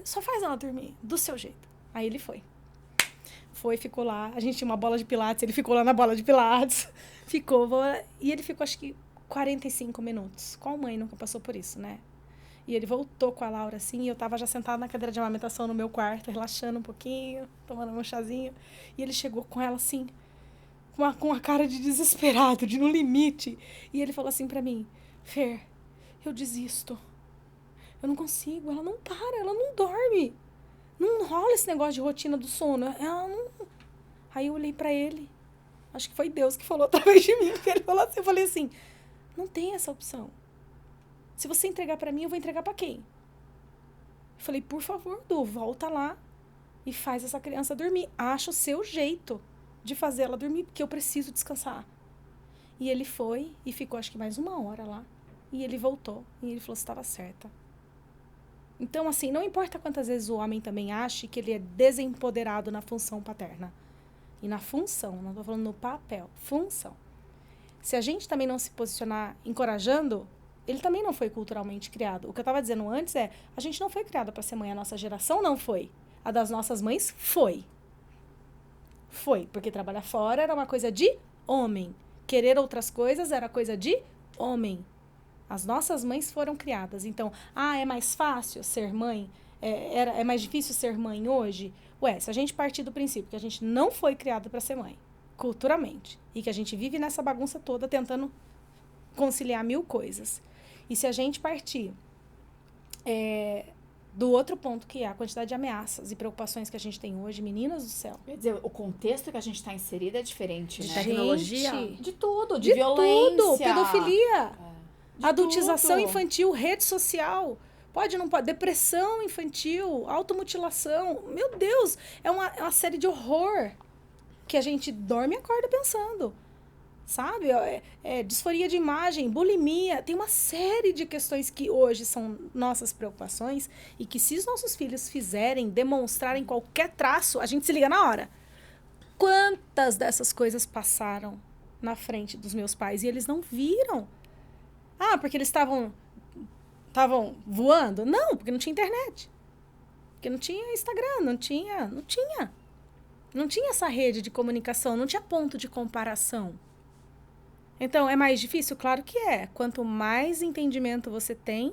Só faz ela dormir, do seu jeito. Aí ele foi. Ficou lá. A gente tinha uma bola de pilates, ele ficou lá na bola de pilates. E ele ficou, acho que, 45 minutos. Qual mãe nunca passou por isso, né? E ele voltou com a Laura, assim, e eu tava já sentada na cadeira de amamentação no meu quarto, relaxando um pouquinho, tomando um chazinho. E ele chegou com ela, assim, com uma cara de desesperado, de no limite. E ele falou assim pra mim, Fer, eu desisto. Eu não consigo, ela não para, ela não dorme. Não rola esse negócio de rotina do sono. Ela não... Aí eu olhei pra ele. Acho que foi Deus que falou através de mim. Porque ele falou assim, eu falei assim, não tem essa opção. Se você entregar pra mim, eu vou entregar pra quem? Eu falei, por favor, Du, volta lá e faz essa criança dormir. Acha o seu jeito de fazer ela dormir, porque eu preciso descansar. E ele foi e ficou, acho que mais 1 hora lá. E ele voltou e ele falou que estava certa. Então, assim, não importa quantas vezes o homem também ache que ele é desempoderado na função paterna. E na função, não estou falando no papel, função. Se a gente também não se posicionar encorajando, ele também não foi culturalmente criado. O que eu estava dizendo antes é, a gente não foi criada para ser mãe, a nossa geração não foi. A das nossas mães foi. Foi, porque trabalhar fora era uma coisa de homem. Querer outras coisas era coisa de homem. As nossas mães foram criadas. Então, é mais fácil ser mãe? É mais difícil ser mãe hoje? Ué, se a gente partir do princípio que a gente não foi criado para ser mãe, culturalmente, e que a gente vive nessa bagunça toda tentando conciliar 1000 coisas. E se a gente partir do outro ponto, que é a quantidade de ameaças e preocupações que a gente tem hoje, meninas do céu. Quer dizer, o contexto que a gente está inserido é diferente, De né? tecnologia? De tudo, de violência. Tudo, pedofilia, adultização tudo. infantil, rede social, não pode, depressão infantil, automutilação. Meu Deus, é uma série de horror que a gente dorme e acorda pensando. Sabe? Disforia de imagem, bulimia, tem uma série de questões que hoje são nossas preocupações e que se os nossos filhos demonstrarem qualquer traço, a gente se liga na hora. Quantas dessas coisas passaram na frente dos meus pais e eles não viram? Porque eles estavam voando? Não, porque não tinha internet. Porque não tinha Instagram, não tinha essa rede de comunicação, não tinha ponto de comparação. Então, é mais difícil? Claro que é. Quanto mais entendimento você tem,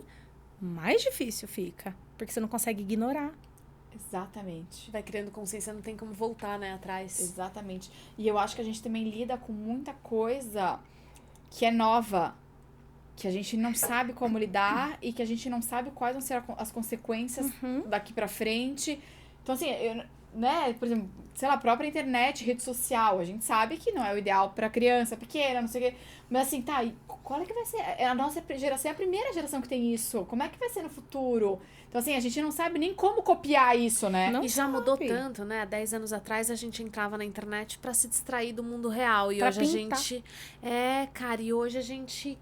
mais difícil fica. Porque você não consegue ignorar. Exatamente. Vai criando consciência, não tem como voltar, né, atrás. Exatamente. E eu acho que a gente também lida com muita coisa que é nova, que a gente não sabe como lidar e que a gente não sabe quais vão ser as consequências daqui pra frente. Então, assim, né, por exemplo, sei lá, a própria internet, rede social, a gente sabe que não é o ideal pra criança pequena, não sei o quê. Mas assim, tá, e qual é que vai ser? A nossa geração é a primeira geração que tem isso. Como é que vai ser no futuro? Então, assim, a gente não sabe nem como copiar isso, né? Não E já sabe. mudou tanto, né? 10 anos atrás a gente entrava na internet pra se distrair do mundo real. E Pra hoje pintar. a gente. Cara, e hoje a gente.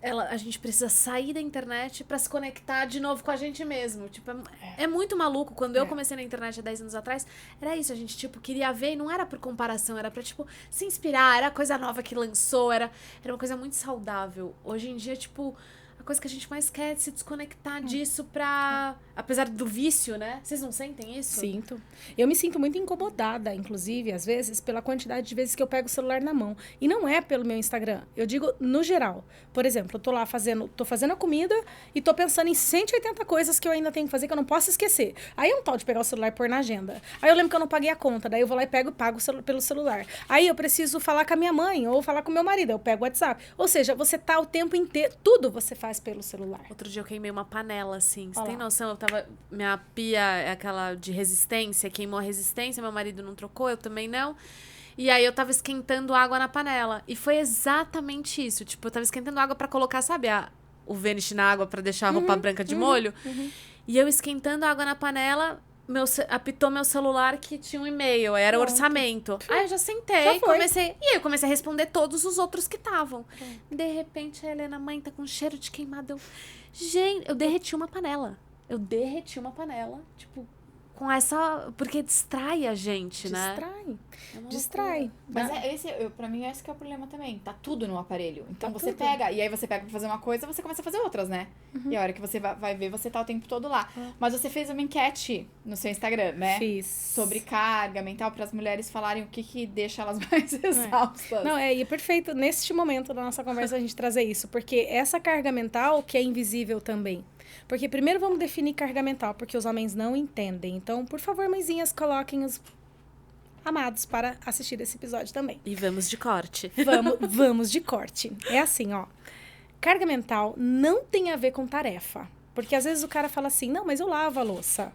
A gente precisa sair da internet pra se conectar de novo com a gente mesmo. Tipo, é muito maluco. Quando eu comecei na internet há 10 anos atrás, era isso. A gente, tipo, queria ver e não era por comparação. Era pra, tipo, se inspirar. Era coisa nova que lançou. Era uma coisa muito saudável. Hoje em dia, tipo, a coisa que a gente mais quer é se desconectar disso pra... Apesar do vício, né? Vocês não sentem isso? Sinto. Eu me sinto muito incomodada, inclusive, às vezes, pela quantidade de vezes que eu pego o celular na mão. E não é pelo meu Instagram. Eu digo no geral. Por exemplo, eu tô lá tô fazendo a comida e tô pensando em 180 coisas que eu ainda tenho que fazer que eu não posso esquecer. Aí é um tal de pegar o celular e pôr na agenda. Aí eu lembro que eu não paguei a conta, daí eu vou lá e pago pelo celular. Aí eu preciso falar com a minha mãe ou falar com o meu marido, eu pego o WhatsApp. Ou seja, você tá o tempo inteiro, tudo você faz pelo celular. Outro dia eu queimei uma panela, assim. Você Olha tem lá. noção? Minha pia é aquela de resistência, queimou a resistência, meu marido não trocou, eu também não. E aí eu tava esquentando água na panela. E foi exatamente isso. Tipo, eu tava esquentando água pra colocar, sabe, o Vanish na água pra deixar a roupa branca de molho? E eu esquentando água na panela, apitou meu celular que tinha um e-mail, era o orçamento. Aí eu já sentei, Já foi. e aí eu comecei a responder todos os outros que estavam. De repente a Helena, mãe, tá com cheiro de queimado. Gente, eu derreti uma panela. Tipo, com essa... Porque distrai a gente, né? É uma Distrai. loucura. Pra mim, esse que é o problema também. Tá tudo no aparelho. Então Tá você tudo. pega, e aí você pega pra fazer uma coisa, você começa a fazer outras, né? E a hora que você vai ver, você tá o tempo todo lá. Mas você fez uma enquete no seu Instagram, né? Fiz. Sobre carga mental, para as mulheres falarem o que deixa elas mais exaustas. Não, e é perfeito neste momento da nossa conversa a gente trazer isso, porque essa carga mental que é invisível também. Porque primeiro vamos definir carga mental, porque os homens não entendem. Então, por favor, mãezinhas, coloquem os amados para assistir esse episódio também. E vamos de corte. Vamos de corte. É assim, ó. Carga mental não tem a ver com tarefa. Porque às vezes o cara fala assim, não, mas eu lavo a louça.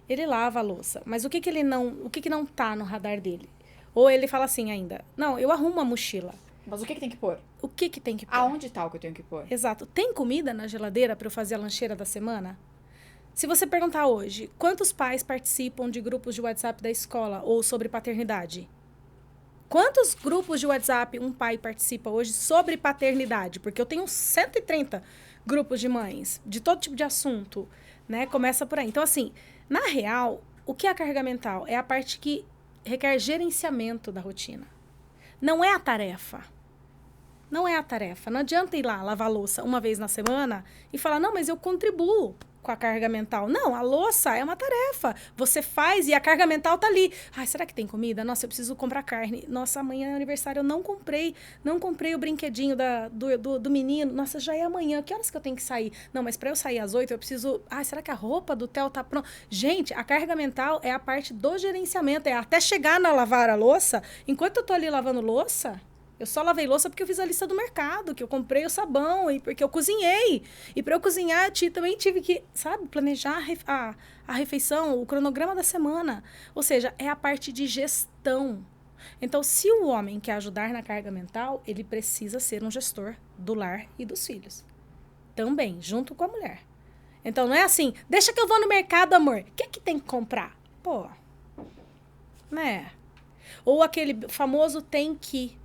Ele lava a louça. Mas o que não tá no radar dele? Ou ele fala assim ainda, não, eu arrumo a mochila. Mas o que tem que pôr? O que tem que pôr? Aonde tá o que eu tenho que pôr? Exato. Tem comida na geladeira para eu fazer a lancheira da semana? Se você perguntar hoje, quantos pais participam de grupos de WhatsApp da escola ou sobre paternidade? Quantos grupos de WhatsApp um pai participa hoje sobre paternidade? Porque eu tenho 130 grupos de mães, de todo tipo de assunto, né? Começa por aí. Então, assim, na real, o que é a carga mental? É a parte que requer gerenciamento da rotina. Não é a tarefa. Não é a tarefa. Não adianta ir lá lavar a louça uma vez na semana e falar, não, mas eu contribuo com a carga mental. Não, a louça é uma tarefa. Você faz e a carga mental tá ali. Ai, será que tem comida? Nossa, eu preciso comprar carne. Nossa, amanhã é aniversário, eu não comprei o brinquedinho do menino. Nossa, já é amanhã. Que horas que eu tenho que sair? Não, mas para eu sair às 8, eu preciso... Ai, será que a roupa do Theo tá pronta? Gente, a carga mental é a parte do gerenciamento. É até chegar na lavar a louça. Enquanto eu tô ali lavando louça... Eu só lavei louça porque eu fiz a lista do mercado, que eu comprei o sabão e porque eu cozinhei. E para eu cozinhar, também tive que, sabe, planejar a refeição, o cronograma da semana. Ou seja, é a parte de gestão. Então, se o homem quer ajudar na carga mental, ele precisa ser um gestor do lar e dos filhos. Também, junto com a mulher. Então, não é assim, deixa que eu vou no mercado, amor. O que tem que comprar? Pô, né? Ou aquele famoso tem que...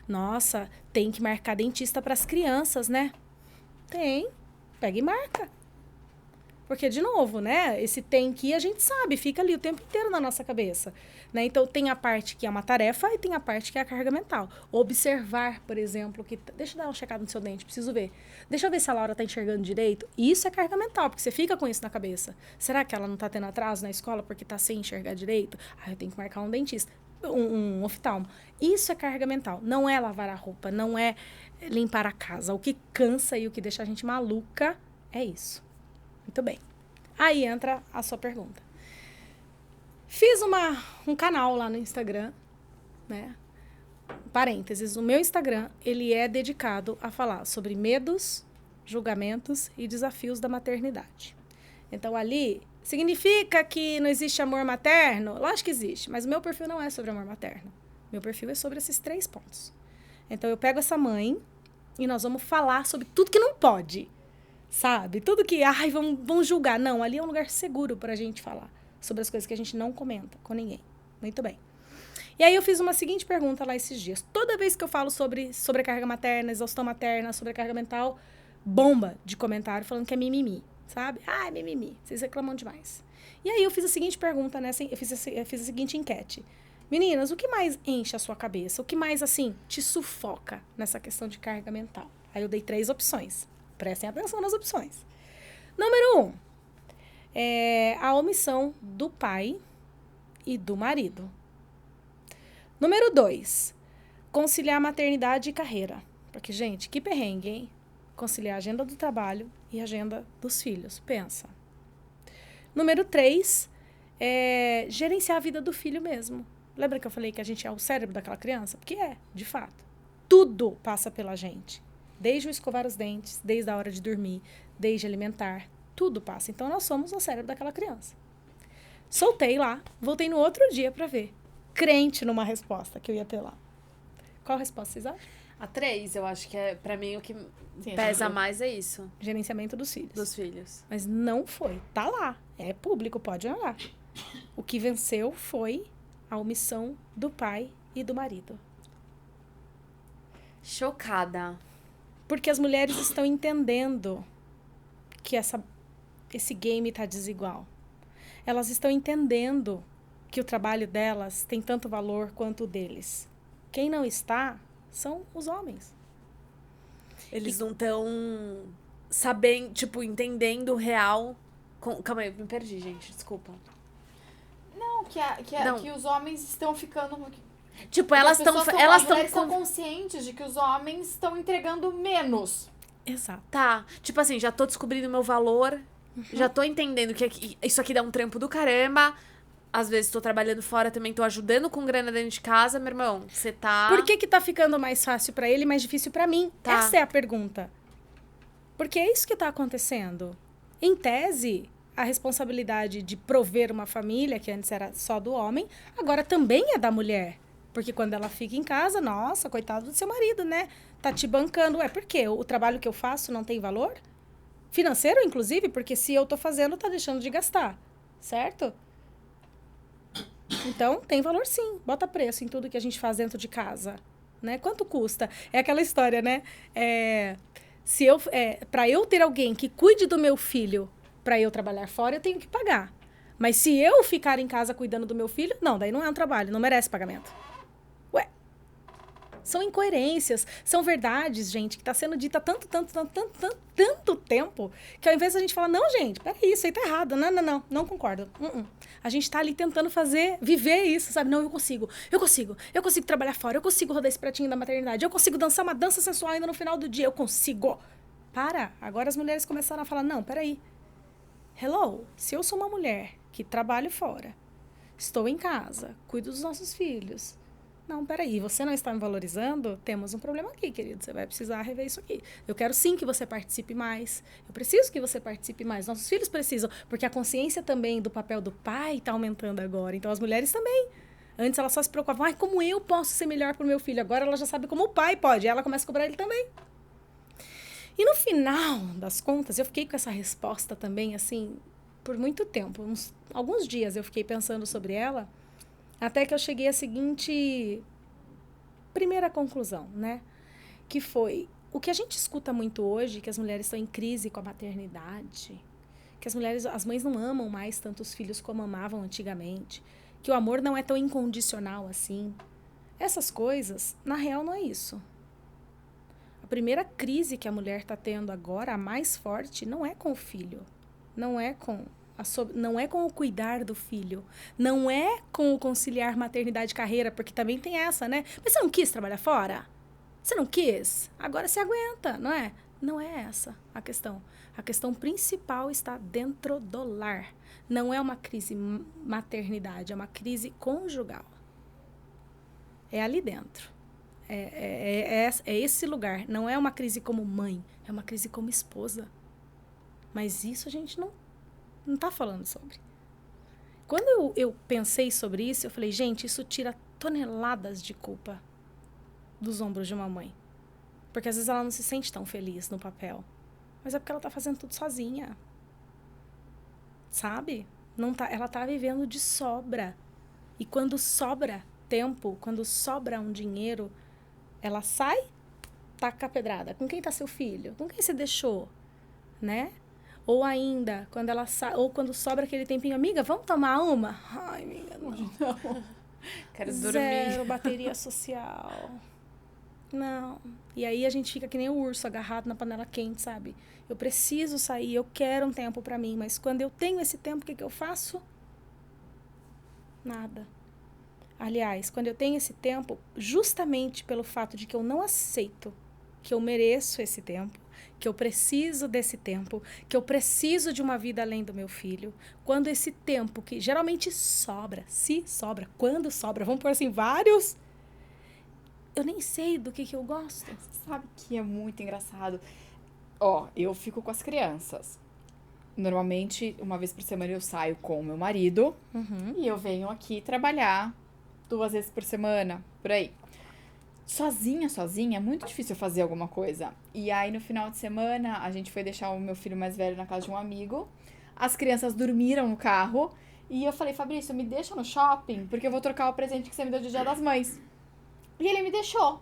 Nossa, tem que marcar dentista para as crianças, né? Tem. Pega e marca. Porque, de novo, né? Esse tem que a gente sabe, fica ali o tempo inteiro na nossa cabeça. Né? Então, tem a parte que é uma tarefa e tem a parte que é a carga mental. Observar, por exemplo, que... Deixa eu dar uma checada no seu dente, preciso ver. Deixa eu ver se a Laura tá enxergando direito. Isso é carga mental, porque você fica com isso na cabeça. Será que ela não tá tendo atraso na escola porque tá sem enxergar direito? Ah, eu tenho que marcar um dentista. Um oftalmo. Isso é carga mental. Não é lavar a roupa, não é limpar a casa. O que cansa e o que deixa a gente maluca é isso. Muito bem. Aí entra a sua pergunta. Fiz um canal lá no Instagram, né? Parênteses, o meu Instagram, ele é dedicado a falar sobre medos, julgamentos e desafios da maternidade. Então, ali, significa que não existe amor materno? Lógico que existe, mas o meu perfil não é sobre amor materno. Meu perfil é sobre esses 3 pontos. Então, eu pego essa mãe e nós vamos falar sobre tudo que não pode, sabe? Tudo que, vão julgar. Não, ali é um lugar seguro pra gente falar sobre as coisas que a gente não comenta com ninguém. Muito bem. E aí eu fiz uma seguinte pergunta lá esses dias. Toda vez que eu falo sobre sobrecarga materna, exaustão materna, sobrecarga mental, bomba de comentário falando que é mimimi, sabe? Ah, é mimimi, vocês reclamam demais. E aí eu fiz a seguinte pergunta, né? Eu fiz a seguinte enquete. Meninas, o que mais enche a sua cabeça? O que mais, assim, te sufoca nessa questão de carga mental? Aí eu dei 3 opções. Prestem atenção nas opções. Número 1. A omissão do pai e do marido. Número 2, conciliar maternidade e carreira. Porque, gente, que perrengue, hein? Conciliar a agenda do trabalho e a agenda dos filhos. Pensa. Número 3, gerenciar a vida do filho mesmo. Lembra que eu falei que a gente é o cérebro daquela criança? Porque de fato. Tudo passa pela gente. Desde o escovar os dentes, desde a hora de dormir, desde alimentar. Tudo passa. Então, nós somos o cérebro daquela criança. Soltei lá, voltei no outro dia para ver. Crente numa resposta que eu ia ter lá. Qual resposta vocês acham? A 3, eu acho que pra mim o que Sim, pesa mais é isso. Gerenciamento dos filhos. Dos filhos. Mas não foi. Tá lá. É público, pode olhar. O que venceu foi a omissão do pai e do marido. Chocada. Porque as mulheres estão entendendo que esse game tá desigual. Elas estão entendendo que o trabalho delas tem tanto valor quanto o deles. Quem não está são os homens. Eles não estão sabendo, tipo, entendendo o real. Calma aí, eu me perdi, gente, desculpa. Não, Não. que os homens estão ficando... Tipo, Porque elas as pessoas estão. Elas as mulheres estão. estão conscientes de que os homens estão entregando menos. Exato. Tá, tipo assim, já tô descobrindo meu valor. Já tô entendendo que isso aqui dá um trampo do caramba. Às vezes tô trabalhando fora também, tô ajudando com grana dentro de casa, meu irmão. Você tá. Por que tá ficando mais fácil pra ele e mais difícil pra mim? Tá. Essa é a pergunta. Porque é isso que tá acontecendo. Em tese, a responsabilidade de prover uma família, que antes era só do homem, agora também é da mulher. Porque quando ela fica em casa, nossa, coitado do seu marido, né? Tá te bancando. Por quê? O trabalho que eu faço não tem valor? Financeiro, inclusive, porque se eu tô fazendo, tá deixando de gastar. Certo? Então, tem valor sim. Bota preço em tudo que a gente faz dentro de casa. Né? Quanto custa? É aquela história, né? Para eu ter alguém que cuide do meu filho, para eu trabalhar fora, eu tenho que pagar. Mas se eu ficar em casa cuidando do meu filho, não, daí não é um trabalho, não merece pagamento. Ué, são incoerências, são verdades, gente, que está sendo dita há tanto tempo, que ao invés da gente falar, não, gente, peraí, isso aí tá errado, não concordo. A gente tá ali tentando viver isso, sabe? Não, eu consigo trabalhar fora, eu consigo rodar esse pratinho da maternidade, eu consigo dançar uma dança sensual ainda no final do dia, eu consigo. Agora as mulheres começaram a falar, não, peraí. Hello, se eu sou uma mulher que trabalho fora, estou em casa, cuido dos nossos filhos. Não, peraí, você não está me valorizando? Temos um problema aqui, querido. Você vai precisar rever isso aqui. Eu quero sim que você participe mais. Eu preciso que você participe mais. Nossos filhos precisam, porque a consciência também do papel do pai está aumentando agora. Então, as mulheres também. Antes, elas só se preocupavam, como eu posso ser melhor para o meu filho? Agora, ela já sabe como o pai pode. E ela começa a cobrar ele também. E no final das contas, eu fiquei com essa resposta também, assim, por muito tempo. Alguns dias eu fiquei pensando sobre ela, até que eu cheguei à seguinte primeira conclusão, né? Que foi, o que a gente escuta muito hoje, que as mulheres estão em crise com a maternidade, que as mães não amam mais tanto os filhos como amavam antigamente, que o amor não é tão incondicional assim. Essas coisas, na real, não é isso. A primeira crise que a mulher está tendo agora, a mais forte, não é com o filho, não é com o cuidar do filho, não é com o conciliar maternidade e carreira, porque também tem essa, né? Mas você não quis trabalhar fora? Você não quis? Agora você aguenta, não é? Não é essa a questão. A questão principal está dentro do lar. não é uma crise maternidade, é uma crise conjugal. É ali dentro. É esse lugar. Não é uma crise como mãe, é uma crise como esposa. Mas isso a gente não tá falando sobre. Quando eu pensei sobre isso, eu falei, gente, isso tira toneladas de culpa dos ombros de uma mãe. Porque às vezes ela não se sente tão feliz no papel. Mas é porque ela tá fazendo tudo sozinha. Sabe? Ela tá vivendo de sobra. E quando sobra tempo, quando sobra um dinheiro, ela sai, taca a pedrada. Com quem tá seu filho? Com quem você deixou? Né? Ou ainda, quando ela ou quando sobra aquele tempinho, amiga, vamos tomar uma? Ai, amiga, não. Quero Zero dormir. bateria social. Não. E aí a gente fica que nem o urso agarrado na panela quente, sabe? Eu preciso sair, eu quero um tempo pra mim, mas quando eu tenho esse tempo, o que eu faço? Nada. Aliás, quando eu tenho esse tempo, justamente pelo fato de que eu não aceito que eu mereço esse tempo, que eu preciso desse tempo, que eu preciso de uma vida além do meu filho, quando esse tempo, que geralmente sobra, quando sobra, vamos pôr assim, vários, eu nem sei do que eu gosto. Você sabe que é muito engraçado. Ó, eu fico com as crianças. Normalmente, uma vez por semana eu saio com o meu marido e eu venho aqui trabalhar 2 vezes por semana, por aí. Sozinha, é muito difícil eu fazer alguma coisa. E aí, no final de semana, a gente foi deixar o meu filho mais velho na casa de um amigo. As crianças dormiram no carro. E eu falei, Fabrício, me deixa no shopping, porque eu vou trocar o presente que você me deu de Dia das Mães. E ele me deixou.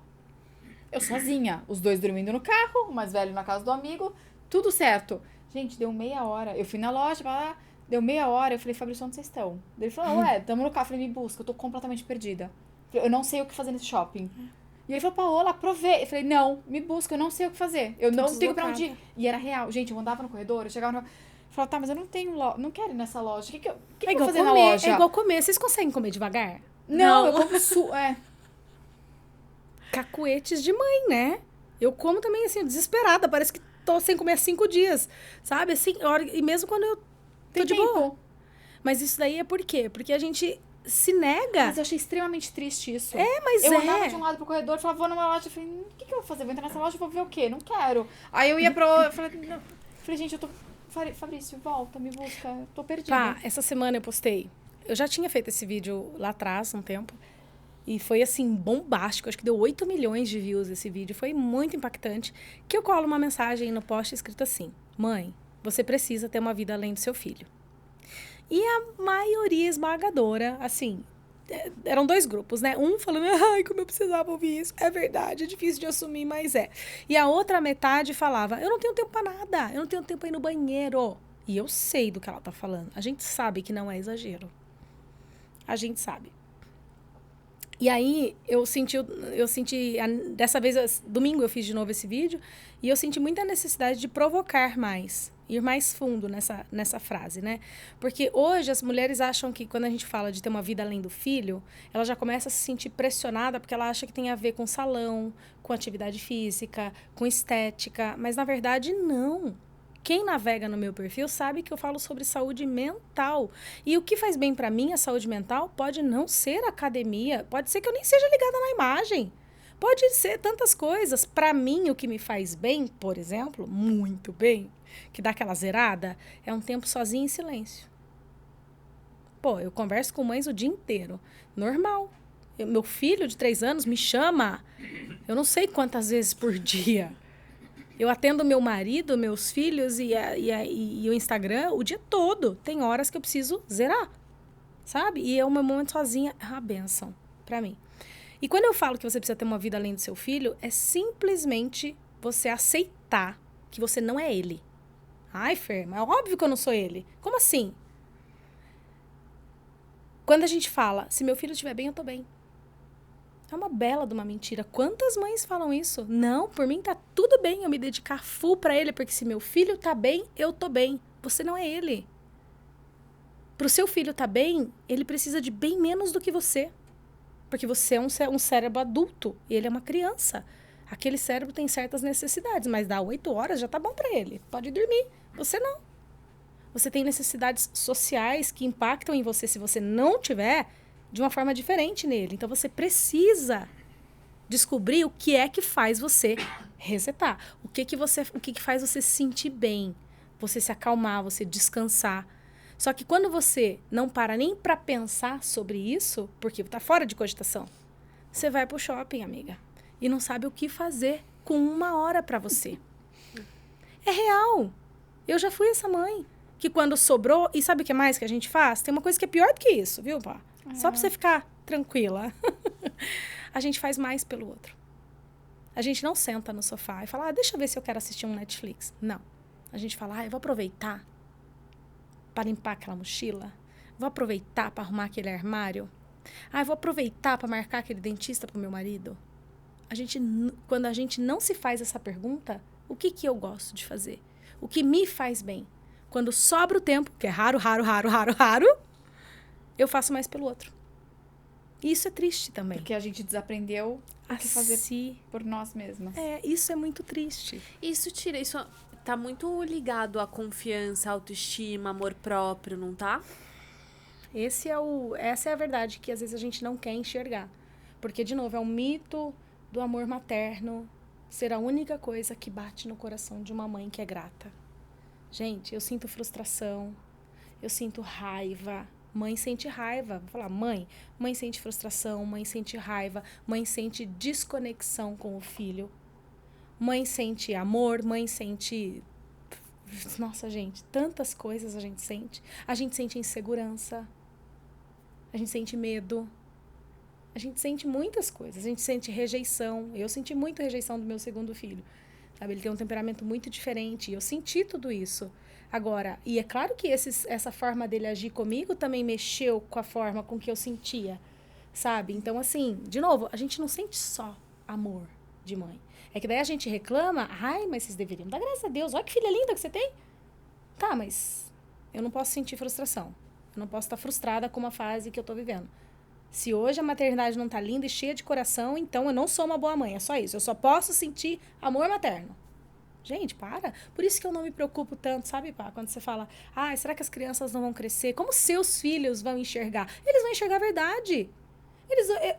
Eu sozinha, os 2 dormindo no carro, o mais velho na casa do amigo, tudo certo. Gente, deu meia hora. Eu fui na loja, deu meia hora. Eu falei, Fabrício, onde vocês estão? Ele falou, ué, tamo no carro. Eu falei, me busca, eu tô completamente perdida. Eu não sei o que fazer nesse shopping. E ele falou, Paola, aprovei. Eu falei, não, me busca, eu não sei o que fazer. Eu não tenho pra onde ir. E era real. Gente, eu andava no corredor, eu chegava no... Eu falava, tá, mas eu não tenho loja, não quero ir nessa loja. O que eu vou fazer na loja? É igual comer. Vocês conseguem comer devagar? Não, eu compro Cacuetes de mãe, né? Eu como também, assim, desesperada. Parece que tô sem comer há 5 dias. Sabe? Assim, e mesmo quando eu tô de boa. Mas isso daí é por quê? Porque a gente se nega. Mas eu achei extremamente triste isso. Mas eu andava de um lado pro corredor, falava, vou numa loja. Eu falei, o que eu vou fazer? Vou entrar nessa loja e vou ver o quê? Não quero. Aí eu ia eu falei, não. Falei, gente, eu tô... Fabrício, volta, me busca. Eu tô perdida. Pá, essa semana eu postei. Eu já tinha feito esse vídeo lá atrás, um tempo. E foi, assim, bombástico. Acho que deu 8 milhões de views esse vídeo. Foi muito impactante. Que eu colo uma mensagem no post escrito assim: mãe, você precisa ter uma vida além do seu filho. E a maioria esmagadora, assim, eram 2 grupos, né? Um falando, ai, como eu precisava ouvir isso. É verdade, é difícil de assumir, mas é. E a outra metade falava, eu não tenho tempo pra nada. Eu não tenho tempo pra ir no banheiro. E eu sei do que ela tá falando. A gente sabe que não é exagero. A gente sabe. E aí, eu senti, dessa vez, domingo eu fiz de novo esse vídeo, e eu senti muita necessidade de provocar mais, ir mais fundo nessa frase, né? Porque hoje as mulheres acham que quando a gente fala de ter uma vida além do filho, ela já começa a se sentir pressionada porque ela acha que tem a ver com salão, com atividade física, com estética, mas na verdade não. Quem navega no meu perfil sabe que eu falo sobre saúde mental. E o que faz bem pra mim, a saúde mental, pode não ser academia, pode ser que eu nem seja ligada na imagem. Pode ser tantas coisas. Pra mim, o que me faz bem, por exemplo, muito bem, que dá aquela zerada, é um tempo sozinha em silêncio. Pô, eu converso com mães o dia inteiro. Normal. Meu filho de 3 anos me chama, eu não sei quantas vezes por dia. Eu atendo meu marido, meus filhos e o Instagram o dia todo. Tem horas que eu preciso zerar, sabe? E é um momento sozinha, é uma bênção pra mim. E quando eu falo que você precisa ter uma vida além do seu filho, é simplesmente você aceitar que você não é ele. Ai, Fer, mas é óbvio que eu não sou ele. Como assim? Quando a gente fala, se meu filho estiver bem, eu tô bem. É uma bela de uma mentira. Quantas mães falam isso? Não, por mim tá tudo bem eu me dedicar full pra ele, porque se meu filho tá bem, eu tô bem. Você não é ele. Pro seu filho tá bem, ele precisa de bem menos do que você. Porque você é um cérebro adulto e ele é uma criança. Aquele cérebro tem certas necessidades, mas dá 8 horas já tá bom pra ele. Pode dormir. Você não. Você tem necessidades sociais que impactam em você se você não tiver de uma forma diferente nele. Então, você precisa descobrir o que é que faz você resetar. O que que faz você se sentir bem, você se acalmar, você descansar. Só que quando você não para nem para pensar sobre isso, porque tá fora de cogitação, você vai pro shopping, amiga, e não sabe o que fazer com 1 hora para você. É real. Eu já fui essa mãe que quando sobrou, e sabe o que mais que a gente faz? Tem uma coisa que é pior do que isso, viu, pá? Só pra você ficar tranquila. A gente faz mais pelo outro. A gente não senta no sofá e fala, deixa eu ver se eu quero assistir um Netflix. Não. A gente fala, eu vou aproveitar para limpar aquela mochila. Vou aproveitar para arrumar aquele armário. Eu vou aproveitar para marcar aquele dentista pro meu marido. Quando a gente não se faz essa pergunta, o que eu gosto de fazer? O que me faz bem? Quando sobra o tempo, que é raro, eu faço mais pelo outro. E isso é triste também. Porque a gente desaprendeu o que fazer por nós mesmas. Isso é muito triste. Isso tá muito ligado à confiança, autoestima, amor próprio, não tá? Essa é a verdade que às vezes a gente não quer enxergar. Porque, de novo, é um mito do amor materno ser a única coisa que bate no coração de uma mãe que é grata. Gente, eu sinto frustração, eu sinto raiva. Mãe sente raiva. Vou falar, mãe sente frustração, mãe sente raiva, mãe sente desconexão com o filho. Mãe sente amor, mãe sente... Nossa, gente, tantas coisas a gente sente. A gente sente insegurança, a gente sente medo, a gente sente muitas coisas. A gente sente rejeição. Eu senti muito rejeição do meu segundo filho. Sabe? Ele tem um temperamento muito diferente. E eu senti tudo isso. Agora, e é claro que essa forma dele agir comigo também mexeu com a forma com que eu sentia, sabe? Então, assim, de novo, a gente não sente só amor de mãe. É que daí a gente reclama, mas vocês deveriam dar graças a Deus, olha que filha linda que você tem. Tá, mas eu não posso sentir frustração. Eu não posso estar frustrada com uma fase que eu tô vivendo. Se hoje a maternidade não tá linda e cheia de coração, então eu não sou uma boa mãe, é só isso. Eu só posso sentir amor materno. Gente, para. Por isso que eu não me preocupo tanto, sabe, pá? Quando você fala, será que as crianças não vão crescer? Como seus filhos vão enxergar? Eles vão enxergar a verdade.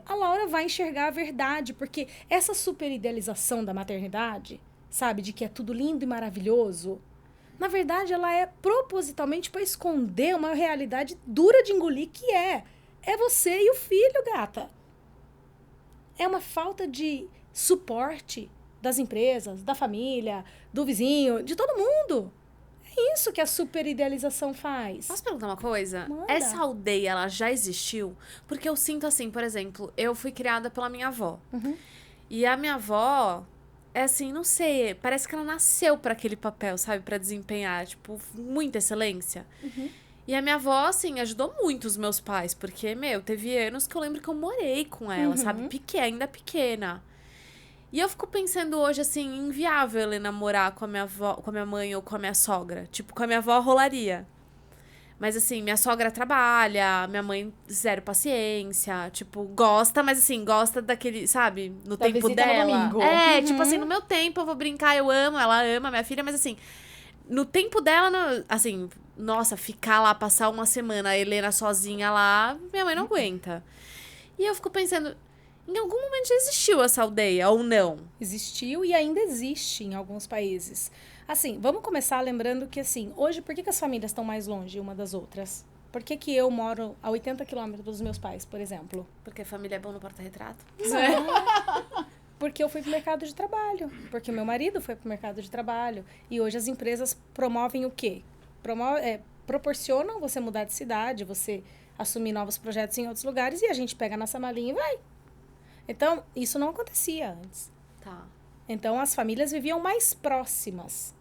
A Laura vai enxergar a verdade, porque essa superidealização da maternidade, sabe, de que é tudo lindo e maravilhoso, na verdade, ela é propositalmente para esconder uma realidade dura de engolir, que é você e o filho, gata. É uma falta de suporte das empresas, da família, do vizinho, de todo mundo. É isso que a superidealização faz. Posso perguntar uma coisa? Manda. Essa aldeia, ela já existiu? Porque eu sinto assim, por exemplo, eu fui criada pela minha avó. Uhum. E a minha avó, é assim, não sei, parece que ela nasceu para aquele papel, sabe? Para desempenhar, tipo, muita excelência. Uhum. E a minha avó, assim, ajudou muito os meus pais. Porque, teve anos que eu lembro que eu morei com ela, sabe? Ainda pequena. E eu fico pensando hoje, assim, inviável ele namorar com a minha avó, com a minha mãe ou com a minha sogra. Tipo, com a minha avó rolaria. Mas, assim, minha sogra trabalha, minha mãe zero paciência. Tipo, gosta, mas, assim, gosta daquele, sabe? No Da tempo visita no dela. domingo. Tipo assim, no meu tempo eu vou brincar, eu amo, ela ama minha filha, mas, assim, no tempo dela, assim, nossa, ficar lá, passar uma semana, a Helena sozinha lá, minha mãe não aguenta. E eu fico pensando... Em algum momento já existiu essa aldeia, ou não? Existiu e ainda existe em alguns países. Assim, vamos começar lembrando que, assim, hoje, por que as famílias estão mais longe uma das outras? Por que eu moro a 80 quilômetros dos meus pais, por exemplo? Porque família é bom no porta-retrato? Não. Porque eu fui pro mercado de trabalho. Porque o meu marido foi pro mercado de trabalho. E hoje as empresas promovem o quê? Proporcionam você mudar de cidade, você assumir novos projetos em outros lugares e a gente pega a nossa malinha e vai. Então, isso não acontecia antes. Tá. Então, as famílias viviam mais próximas.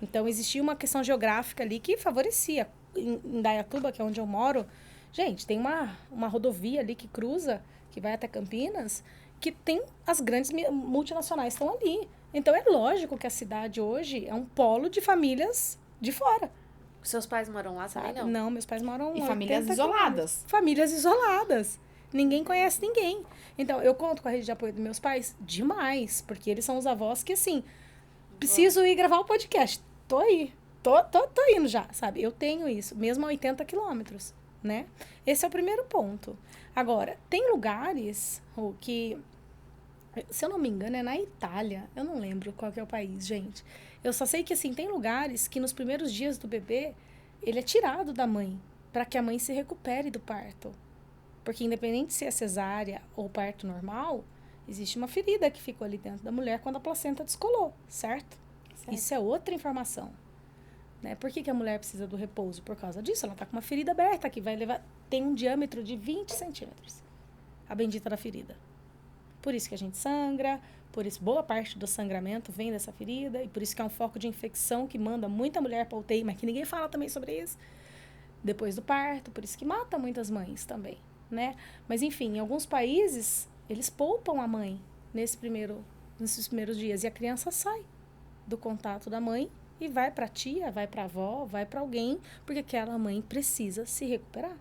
Então, existia uma questão geográfica ali que favorecia. Em Indaiatuba, que é onde eu moro, gente, tem uma rodovia ali que cruza, que vai até Campinas, que tem as grandes multinacionais estão ali. Então, é lógico que a cidade hoje é um polo de famílias de fora. Seus pais moram lá, sabe? Não. Não, meus pais moram... E famílias 80 isoladas. quilômetros. Famílias isoladas. Ninguém conhece ninguém. Então, eu conto com a rede de apoio dos meus pais demais, porque eles são os avós que, assim, preciso ir gravar o podcast. Tô aí. tô indo já, sabe? Eu tenho isso, mesmo a 80 quilômetros, né? Esse é o primeiro ponto. Agora, tem lugares que, se eu não me engano, é na Itália. Eu não lembro qual que é o país, gente. Eu só sei que, assim, tem lugares que nos primeiros dias do bebê, ele é tirado da mãe, para que a mãe se recupere do parto. Porque independente se é cesárea ou parto normal, existe uma ferida que ficou ali dentro da mulher quando a placenta descolou, certo? Isso é outra informação. Né? Por que a mulher precisa do repouso? Por causa disso, ela tá com uma ferida aberta que vai levar... Tem um diâmetro de 20 centímetros. A bendita da ferida. Por isso que a gente sangra, por isso boa parte do sangramento vem dessa ferida, e por isso que é um foco de infecção que manda muita mulher pra UTI, mas que ninguém fala também sobre isso. Depois do parto, por isso que mata muitas mães também, né? Mas enfim, em alguns países, eles poupam a mãe nesses primeiros dias, e a criança sai do contato da mãe e vai pra tia, vai pra avó, vai pra alguém, porque aquela mãe precisa se recuperar.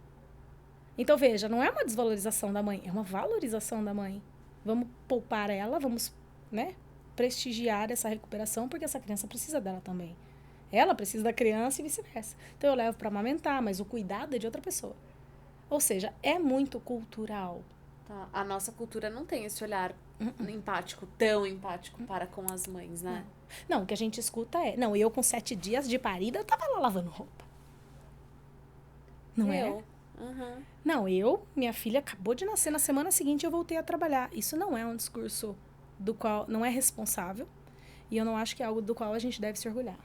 Então, veja, não é uma desvalorização da mãe, é uma valorização da mãe. Vamos poupar ela, vamos, né, prestigiar essa recuperação, porque essa criança precisa dela também. Ela precisa da criança e vice-versa. Então, eu levo para amamentar, mas o cuidado é de outra pessoa. Ou seja, é muito cultural. Tá. A nossa cultura não tem esse olhar empático, tão empático para com as mães, né? Não, o que a gente escuta é... Não, eu com 7 dias de parida, eu tava lá lavando roupa. Não é? Uhum. Não, minha filha acabou de nascer, na semana seguinte eu voltei a trabalhar. Isso não é um discurso do qual não é responsável, e eu não acho que é algo do qual a gente deve se orgulhar.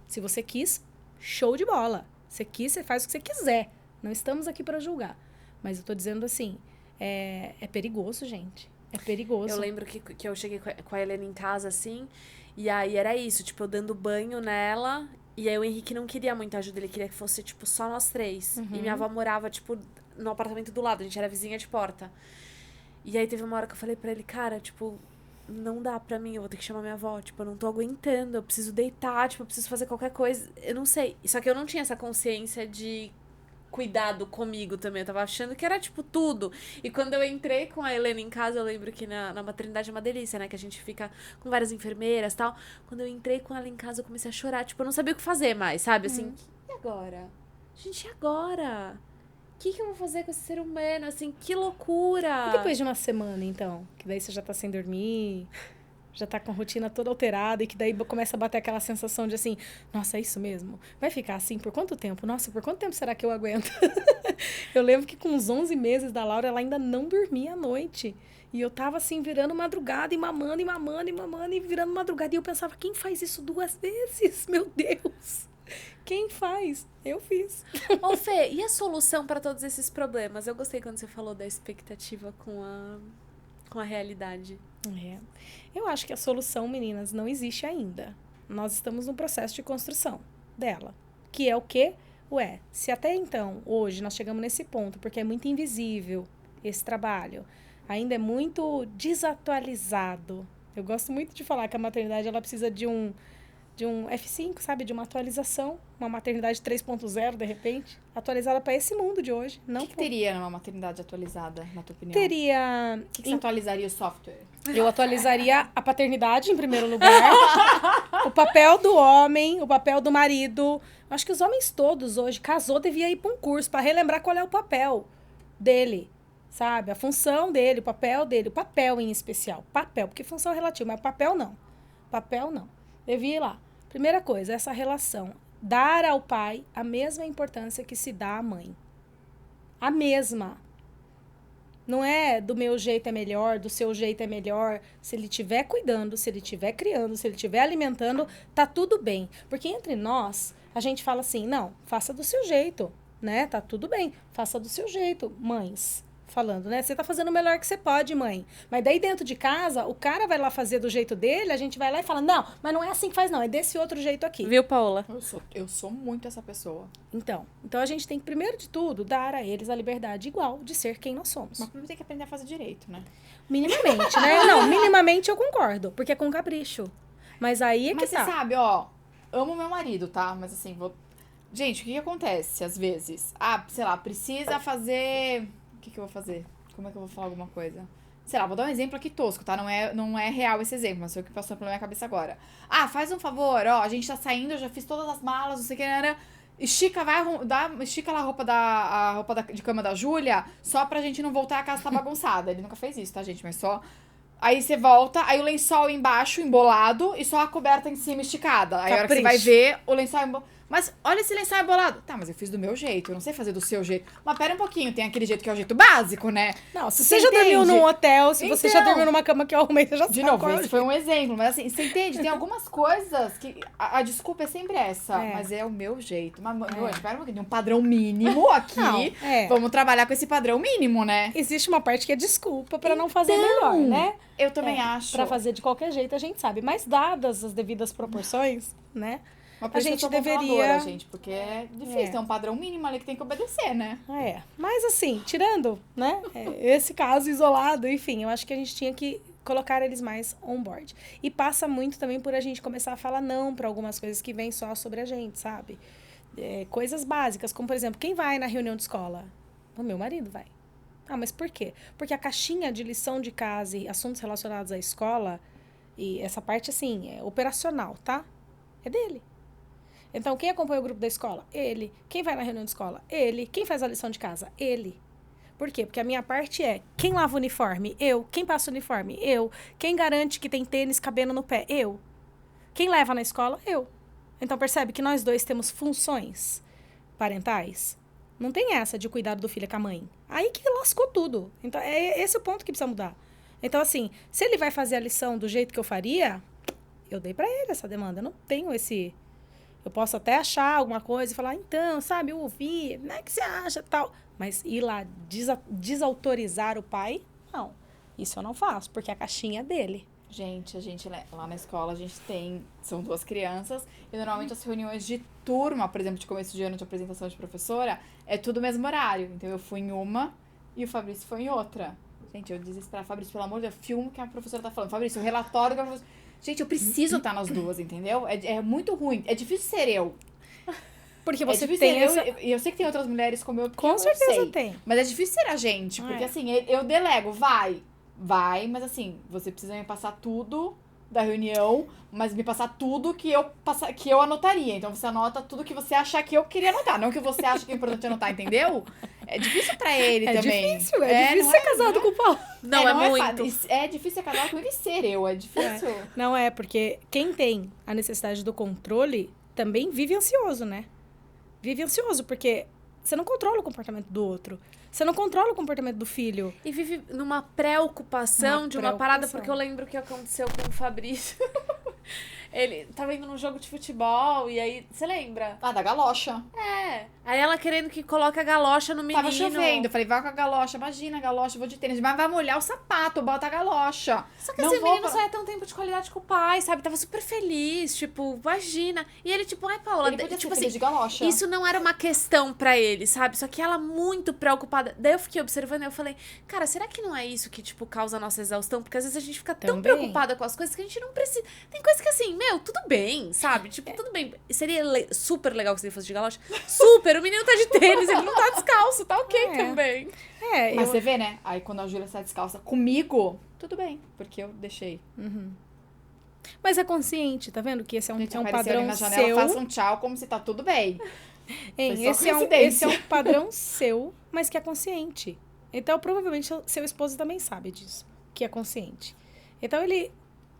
Se você quis, show de bola. Você quis, você faz o que você quiser. Não estamos aqui para julgar. Mas eu tô dizendo assim, é perigoso, gente. É perigoso. Eu lembro que eu cheguei com a Helena em casa, assim, e aí era isso, tipo, eu dando banho nela, e aí o Henrique não queria muita ajuda, ele queria que fosse, tipo, só nós 3. E minha avó morava, tipo, no apartamento do lado, a gente era vizinha de porta. E aí teve uma hora que eu falei pra ele, cara, tipo, não dá pra mim, eu vou ter que chamar minha avó, tipo, eu não tô aguentando, eu preciso deitar, tipo, eu preciso fazer qualquer coisa, eu não sei. Só que eu não tinha essa consciência de cuidado comigo também, eu tava achando que era, tipo, tudo. E quando eu entrei com a Helena em casa, eu lembro que na maternidade é uma delícia, né, que a gente fica com várias enfermeiras e tal. Quando eu entrei com ela em casa, eu comecei a chorar, tipo, eu não sabia o que fazer mais, sabe, assim, e agora? Gente, e agora? O que eu vou fazer com esse ser humano, assim, que loucura! E depois de uma semana, então? Que daí você já tá sem dormir, já tá com a rotina toda alterada, e que daí começa a bater aquela sensação de assim, nossa, é isso mesmo? Vai ficar assim por quanto tempo? Nossa, por quanto tempo será que eu aguento? Eu lembro que com uns 11 meses da Laura, ela ainda não dormia à noite. E eu tava assim, virando madrugada, e mamando, e mamando, e mamando, e virando madrugada. E eu pensava, quem faz isso 2 vezes? Meu Deus! Quem faz? Eu fiz. Ô, Fê, e a solução para todos esses problemas? Eu gostei quando você falou da expectativa com a realidade. Eu acho que a solução, meninas, não existe ainda. Nós estamos no processo de construção dela. Que é o quê? Se até então, hoje, nós chegamos nesse ponto, porque é muito invisível esse trabalho, ainda é muito desatualizado. Eu gosto muito de falar que a maternidade ela precisa de um F5, sabe? De uma atualização. Uma maternidade 3.0, de repente. Atualizada para esse mundo de hoje. O que teria numa maternidade atualizada, na tua opinião? Teria... O que você atualizaria o software? Eu atualizaria a paternidade, em primeiro lugar. O papel do homem, o papel do marido. Acho que os homens todos hoje, casou, devia ir para um curso para relembrar qual é o papel dele. Sabe? A função dele, o papel em especial. Papel, porque função é relativa, mas papel não. Papel não. Devia ir lá. Primeira coisa, essa relação. Dar ao pai a mesma importância que se dá à mãe. A mesma. Não é do meu jeito é melhor, do seu jeito é melhor. Se ele estiver cuidando, se ele estiver criando, se ele estiver alimentando, tá tudo bem. Porque entre nós, a gente fala assim, não, faça do seu jeito, né? Tá tudo bem, faça do seu jeito, mães. Falando, né? Você tá fazendo o melhor que você pode, mãe. Mas daí dentro de casa, o cara vai lá fazer do jeito dele, a gente vai lá e fala, não, mas não é assim que faz não, é desse outro jeito aqui. Viu, Paola? Eu sou muito essa pessoa. Então a gente tem que, primeiro de tudo, dar a eles a liberdade igual de ser quem nós somos. Mas primeiro tem que aprender a fazer direito, né? Minimamente, né? Não, minimamente eu concordo, porque é com capricho. Mas aí é que Mas tá. você sabe, ó, amo meu marido, tá? Mas assim, gente, o que acontece às vezes? Ah, sei lá, precisa fazer... O que eu vou fazer? Como é que eu vou falar alguma coisa? Sei lá, vou dar um exemplo aqui tosco, tá? Não é real esse exemplo, mas foi o que passou pela minha cabeça agora. Ah, faz um favor, ó, a gente tá saindo, eu já fiz todas as malas, não sei o que, era. Estica, estica lá a roupa de cama da Júlia, só pra gente não voltar e a casa tá bagunçada. Ele nunca fez isso, tá, gente? Mas só... Aí você volta, aí o lençol embaixo, embolado, e só a coberta em cima esticada. Aí a hora que você vai ver, o lençol embolado. Mas olha esse lençol embolado. Tá, mas eu fiz do meu jeito, eu não sei fazer do seu jeito. Mas pera um pouquinho, tem aquele jeito que é o jeito básico, né? Não, se você já dormiu num hotel, se você já Então, dormiu numa cama que eu arrumei, você já sabe. De novo, qual é o esse foi um exemplo, mas assim, você entende? Tem algumas coisas que a desculpa é sempre essa, mas é o meu jeito. Mas, meu anjo, pera um pouquinho, tem um padrão mínimo aqui. Não, Vamos trabalhar com esse padrão mínimo, né? Existe uma parte que é desculpa pra não fazer melhor, né? Eu também acho. Pra fazer de qualquer jeito, a gente sabe. Mas dadas as devidas proporções, né? Mas A gente deveria... gente, porque é difícil, tem um padrão mínimo ali que tem que obedecer, né? Mas assim, tirando, né, esse caso isolado, enfim, eu acho que a gente tinha que colocar eles mais on board. E passa muito também por a gente começar a falar não para algumas coisas que vêm só sobre a gente, sabe? Coisas básicas, como por exemplo, quem vai na reunião de escola? O meu marido vai. Ah, mas por quê? Porque a caixinha de lição de casa e assuntos relacionados à escola, e essa parte assim, é operacional, tá? É dele. Então, quem acompanha o grupo da escola? Ele. Quem vai na reunião de escola? Ele. Quem faz a lição de casa? Ele. Por quê? Porque a minha parte é quem lava o uniforme? Eu. Quem passa o uniforme? Eu. Quem garante que tem tênis cabendo no pé? Eu. Quem leva na escola? Eu. Então, percebe que nós dois temos funções parentais? Não tem essa de cuidar do filho com a mãe. Aí que lascou tudo. Então, é esse o ponto que precisa mudar. Então, assim, se ele vai fazer a lição do jeito que eu faria, eu dei pra ele essa demanda. Eu não tenho esse... Eu posso até achar alguma coisa e falar, então, sabe, eu ouvi, não é que você acha, tal. Mas ir lá desautorizar o pai, não. Isso eu não faço, porque a caixinha é dele. Gente, lá na escola, a gente tem... São 2 crianças. E normalmente as reuniões de turma, por exemplo, de começo de ano de apresentação de professora, é tudo o mesmo horário. Então, eu fui em uma e o Fabrício foi em outra. Gente, eu desesperava. Fabrício, pelo amor de Deus, filme que a professora tá falando. Fabrício, o relatório que a professora... Gente, eu preciso estar nas 2, entendeu? É muito ruim. É difícil ser eu. Porque você tem essa... Eu sei que tem outras mulheres como eu, Com certeza tem. Mas é difícil ser a gente. Porque, assim, eu delego. Vai, mas assim, você precisa me passar tudo da reunião, mas me passar tudo que eu anotaria. Então, você anota tudo que você achar que eu queria anotar. Não que você acha que é importante anotar, entendeu? É difícil pra ele também. É difícil ser casado com o Paulo. Não, é muito. É difícil ser casado comigo e ser eu. É difícil. Não é, porque quem tem a necessidade do controle também vive ansioso, né? Vive ansioso, porque você não controla o comportamento do outro. Você não controla o comportamento do filho. E vive numa preocupação de uma parada, porque eu lembro que aconteceu com o Fabrício. Ele tava indo num jogo de futebol, e aí... Você lembra? Ah, da galocha. É. Aí ela querendo que coloque a galocha no menino. Tava chovendo. Eu falei, vai com a galocha. Imagina a galocha, vou de tênis. Mas vai molhar o sapato, bota a galocha. Só que esse menino só ia ter um tempo de qualidade com o pai, sabe? Tava super feliz, tipo, imagina. E ele, tipo, ai, Paula... Ele podia tipo ser assim, de galocha. isso não era uma questão pra ele, sabe? Só que ela muito preocupada. Daí eu fiquei observando e eu falei, cara, será que não é isso que, tipo, causa a nossa exaustão? Porque às vezes a gente fica tão preocupada com as coisas que a gente não precisa... Tem coisa que assim, meu, tudo bem, sabe? Tipo, tudo bem. Seria super legal se ele fosse de galocha. Super! O menino tá de tênis, ele não tá descalço, tá ok também. Mas você vê, né? Aí quando a Júlia sai descalça comigo, tudo bem, porque eu deixei. Mas é consciente, tá vendo? Que esse é um padrão na janela, seu. faça um tchau como se tá tudo bem. Esse é um padrão seu, mas que é consciente. Então, provavelmente, seu esposo também sabe disso, que é consciente. Então, ele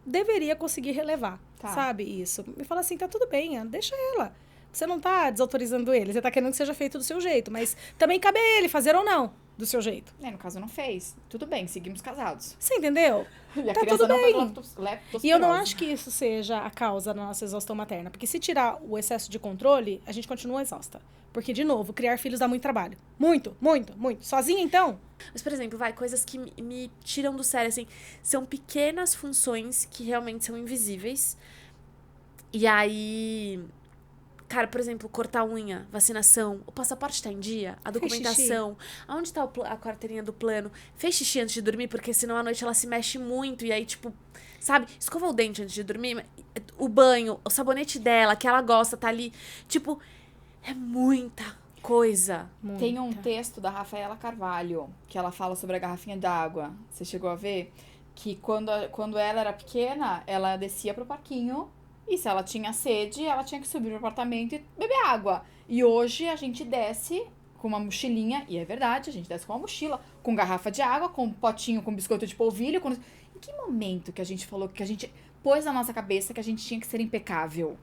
deveria conseguir relevar, sabe, isso. E falar assim, tá tudo bem, deixa ela. Você não tá desautorizando ele, você tá querendo que seja feito do seu jeito, mas também cabe a ele fazer ou não do seu jeito. No caso, não fez. Tudo bem, seguimos casados. Você entendeu? E a tá criança tudo bem. leptospirose. E eu não acho que isso seja a causa da nossa exaustão materna, porque se tirar o excesso de controle, a gente continua exausta. Porque, de novo, criar filhos dá muito trabalho. Muito, muito, muito. Sozinha, então? Mas, por exemplo, coisas que me tiram do sério, assim, são pequenas funções que realmente são invisíveis. E aí... Cara, por exemplo, cortar a unha, vacinação, o passaporte tá em dia, a documentação, aonde tá a carteirinha do plano, fez xixi antes de dormir, porque senão à noite ela se mexe muito, e aí, tipo, sabe, escova o dente antes de dormir, o banho, o sabonete dela, que ela gosta, tá ali, tipo, é muita coisa. Tem um texto da Rafaela Carvalho, que ela fala sobre a garrafinha d'água. Você chegou a ver? Que quando ela era pequena, ela descia pro parquinho e se ela tinha sede, ela tinha que subir pro apartamento e beber água. E hoje a gente desce com uma mochilinha, e é verdade, a gente desce com uma mochila, com garrafa de água, com um potinho com biscoito de polvilho. Em que momento que a gente falou, que a gente pôs na nossa cabeça que a gente tinha que ser impecável?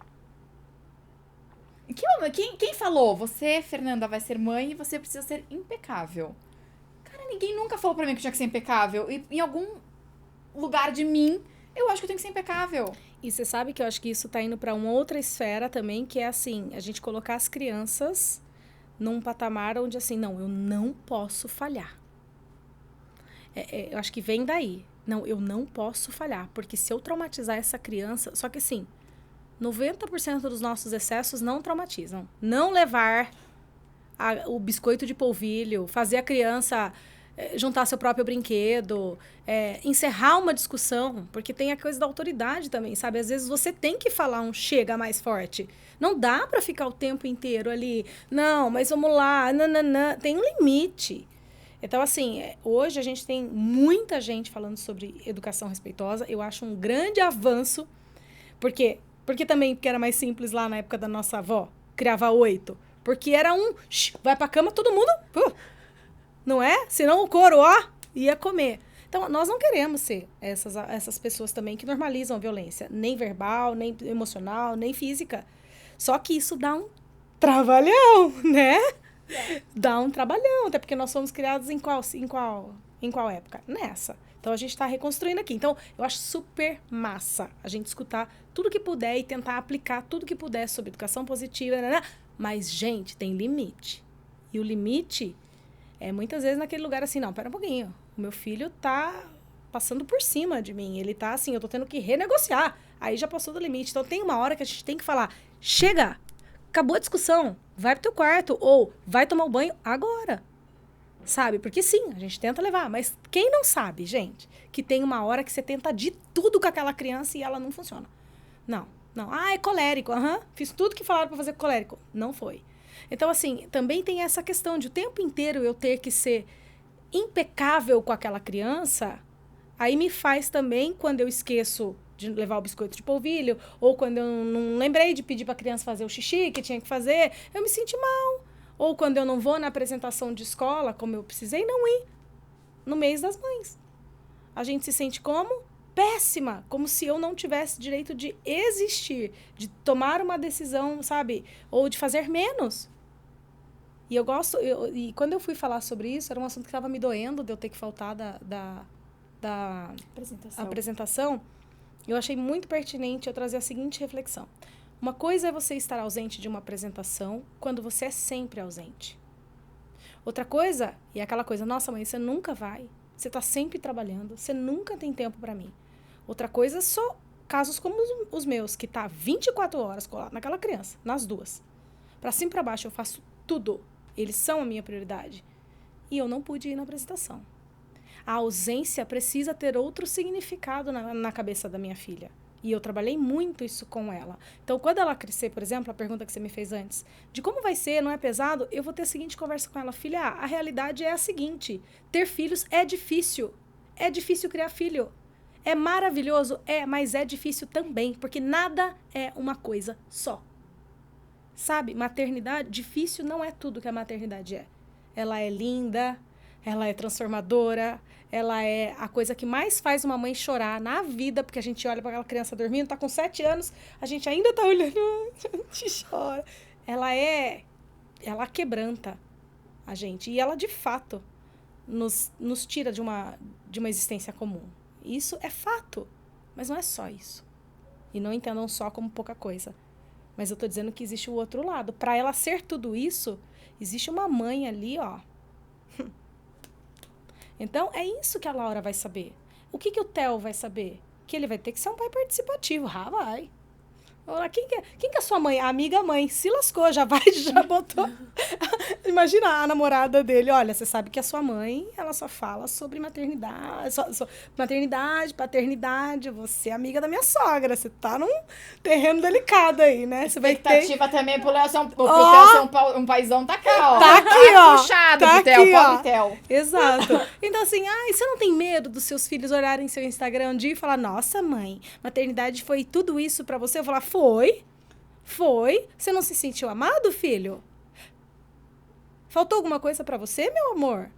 Em que momento? Quem falou? Você, Fernanda, vai ser mãe e você precisa ser impecável. Cara, ninguém nunca falou pra mim que eu tinha que ser impecável. E em algum lugar de mim, eu acho que eu tenho que ser impecável. E você sabe que eu acho que isso tá indo para uma outra esfera também, que é assim, a gente colocar as crianças num patamar onde assim, não, eu não posso falhar. Eu acho que vem daí. Não, eu não posso falhar, porque se eu traumatizar essa criança... Só que assim, 90% dos nossos excessos não traumatizam. Não levar o biscoito de polvilho, fazer a criança juntar seu próprio brinquedo, encerrar uma discussão, porque tem a coisa da autoridade também, sabe? Às vezes você tem que falar um chega mais forte. Não dá para ficar o tempo inteiro ali, não, mas vamos lá, nananã. Tem um limite. Então, assim, hoje a gente tem muita gente falando sobre educação respeitosa. Eu acho um grande avanço, porque porque era mais simples lá na época da nossa avó, criava 8. Porque era vai pra cama, todo mundo, não é? Senão o couro, ia comer. Então, nós não queremos ser essas pessoas também que normalizam a violência, nem verbal, nem emocional, nem física. Só que isso dá um trabalhão, né? Dá um trabalhão, até porque nós fomos criados em qual época? Nessa. Então, a gente está reconstruindo aqui. Então, eu acho super massa a gente escutar tudo que puder e tentar aplicar tudo que puder sobre educação positiva, né? Mas, gente, tem limite. E o limite é muitas vezes naquele lugar assim, não, pera um pouquinho. O meu filho tá passando por cima de mim. Ele tá assim, eu tô tendo que renegociar. Aí já passou do limite. Então, tem uma hora que a gente tem que falar, chega, acabou a discussão, vai pro teu quarto ou vai tomar o banho agora. Sabe? Porque sim, a gente tenta levar. Mas quem não sabe, gente, que tem uma hora que você tenta de tudo com aquela criança e ela não funciona. Não. É colérico. Fiz tudo que falaram pra fazer com colérico. Não foi. Então, assim, também tem essa questão de o tempo inteiro eu ter que ser impecável com aquela criança. Aí me faz também, quando eu esqueço de levar o biscoito de polvilho, ou quando eu não lembrei de pedir pra criança fazer o xixi que tinha que fazer, eu me sinto mal. Ou quando eu não vou na apresentação de escola, como eu precisei não ir, no mês das mães. A gente se sente como? Péssima. Como se eu não tivesse direito de existir, de tomar uma decisão, sabe? Ou de fazer menos. E e quando eu fui falar sobre isso, era um assunto que estava me doendo, de eu ter que faltar da apresentação. Eu achei muito pertinente eu trazer a seguinte reflexão. Uma coisa é você estar ausente de uma apresentação quando você é sempre ausente. Outra coisa, e é aquela coisa, nossa mãe, você nunca vai, você está sempre trabalhando, você nunca tem tempo para mim. Outra coisa são casos como os meus, que tá 24 horas colado naquela criança, nas duas. Para cima e para baixo eu faço tudo, eles são a minha prioridade. E eu não pude ir na apresentação. A ausência precisa ter outro significado na cabeça da minha filha. E eu trabalhei muito isso com ela. Então, quando ela crescer, por exemplo, a pergunta que você me fez antes, de como vai ser, não é pesado, eu vou ter a seguinte conversa com ela. Filha, a realidade é a seguinte, ter filhos é difícil. É difícil criar filho. É maravilhoso? Mas é difícil também, porque nada é uma coisa só. Sabe, maternidade, difícil não é tudo que a maternidade é. Ela é linda, ela é transformadora, ela é a coisa que mais faz uma mãe chorar na vida, porque a gente olha para aquela criança dormindo, tá com 7 anos, a gente ainda tá olhando, a gente chora. Ela quebranta a gente, e ela de fato nos tira de uma existência comum. Isso é fato, mas não é só isso. E não entendam só como pouca coisa. Mas eu tô dizendo que existe o outro lado. Para ela ser tudo isso, existe uma mãe ali, ó. Então, é isso que a Laura vai saber. O que o Theo vai saber? Que ele vai ter que ser um pai participativo. Vai. Olha, quem que é a sua mãe? A amiga mãe. Se lascou, já botou. Imagina a namorada dele. Olha, você sabe que a sua mãe, ela só fala sobre maternidade, maternidade, paternidade. Você é amiga da minha sogra. Você tá num terreno delicado aí, né? Você vai ter... Expectativa também pro Léo ser um paizão tá cá, ó. Tá aqui, ó. Puxado Tá pro Theo, aqui, ó. pobre Theo. Exato. Então, assim, você não tem medo dos seus filhos olharem seu Instagram um dia e falar, nossa, mãe, maternidade foi tudo isso pra você? Eu falar, foi. Você não se sentiu amado, filho? Faltou alguma coisa pra você, meu amor?